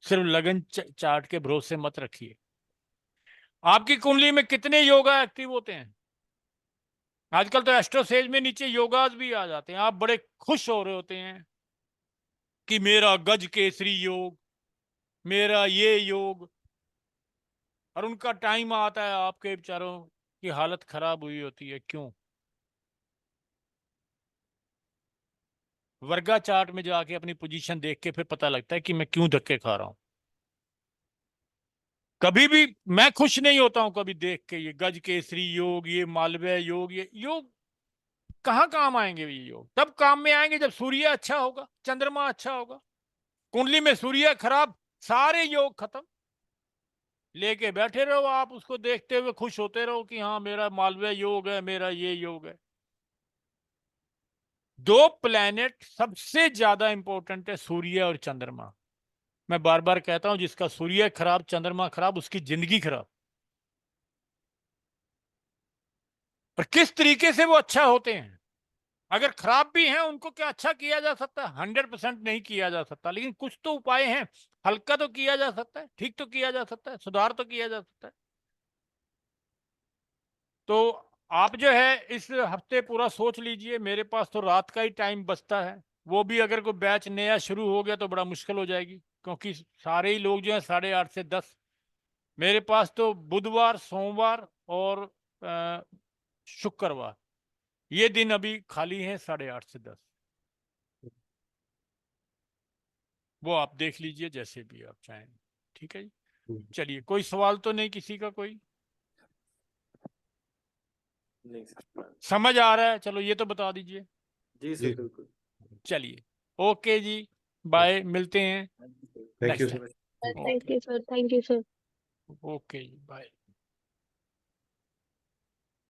सिर्फ लगन चार्ट के भरोसे मत रखिए। आपकी कुंडली में कितने योगा एक्टिव होते हैं? आजकल तो एस्ट्रोसेज में नीचे योगाज भी आ जाते हैं। आप बड़े खुश हो रहे होते हैं कि मेरा गज केसरी योग, मेरा ये योग, और उनका टाइम आता है आपके बेचारों की हालत खराब हुई होती है। क्यों? वर्गा चार्ट में जाके अपनी पोजीशन देख के फिर पता लगता है कि मैं क्यों धक्के खा रहा हूं। कभी भी मैं खुश नहीं होता हूं कभी देख के ये गज केसरी योग, ये मालवीय योग, ये योग कहाँ काम आएंगे? ये योग तब काम में आएंगे जब सूर्य अच्छा होगा, चंद्रमा अच्छा होगा। कुंडली में सूर्य खराब, सारे योग खत्म। लेके बैठे रहो आप, उसको देखते हुए खुश होते रहो कि हाँ मेरा मालवीय योग है, मेरा ये योग है। दो प्लैनेट सबसे ज्यादा इंपॉर्टेंट है, सूर्य और चंद्रमा। मैं बार बार कहता हूं, जिसका सूर्य खराब, चंद्रमा खराब, उसकी जिंदगी खराब। और किस तरीके से वो अच्छा होते हैं? अगर खराब भी हैं उनको क्या अच्छा किया जा सकता है? 100% नहीं किया जा सकता, लेकिन कुछ तो उपाय हैं। हल्का तो किया जा सकता है, ठीक तो किया जा सकता है, सुधार तो किया जा सकता है। तो आप जो है इस हफ्ते पूरा सोच लीजिए। मेरे पास तो रात का ही टाइम बचता है, वो भी अगर कोई बैच नया शुरू हो गया तो बड़ा मुश्किल हो जाएगी, क्योंकि सारे ही लोग जो है 8:30 से 10। मेरे पास तो बुधवार, सोमवार और शुक्रवार, ये दिन अभी खाली हैं 8:30 से 10। वो आप देख लीजिए जैसे भी आप चाहें। ठीक है जी, चलिए। कोई सवाल तो नहीं किसी का? कोई नहीं सर। समझ आ रहा है? चलो ये तो बता दीजिए। जी जी। सर, बिल्कुल। चलिए, ओके जी, बाय, मिलते हैं thank you next sir. Time. Thank you sir, thank you sir. Okay जी, बाय।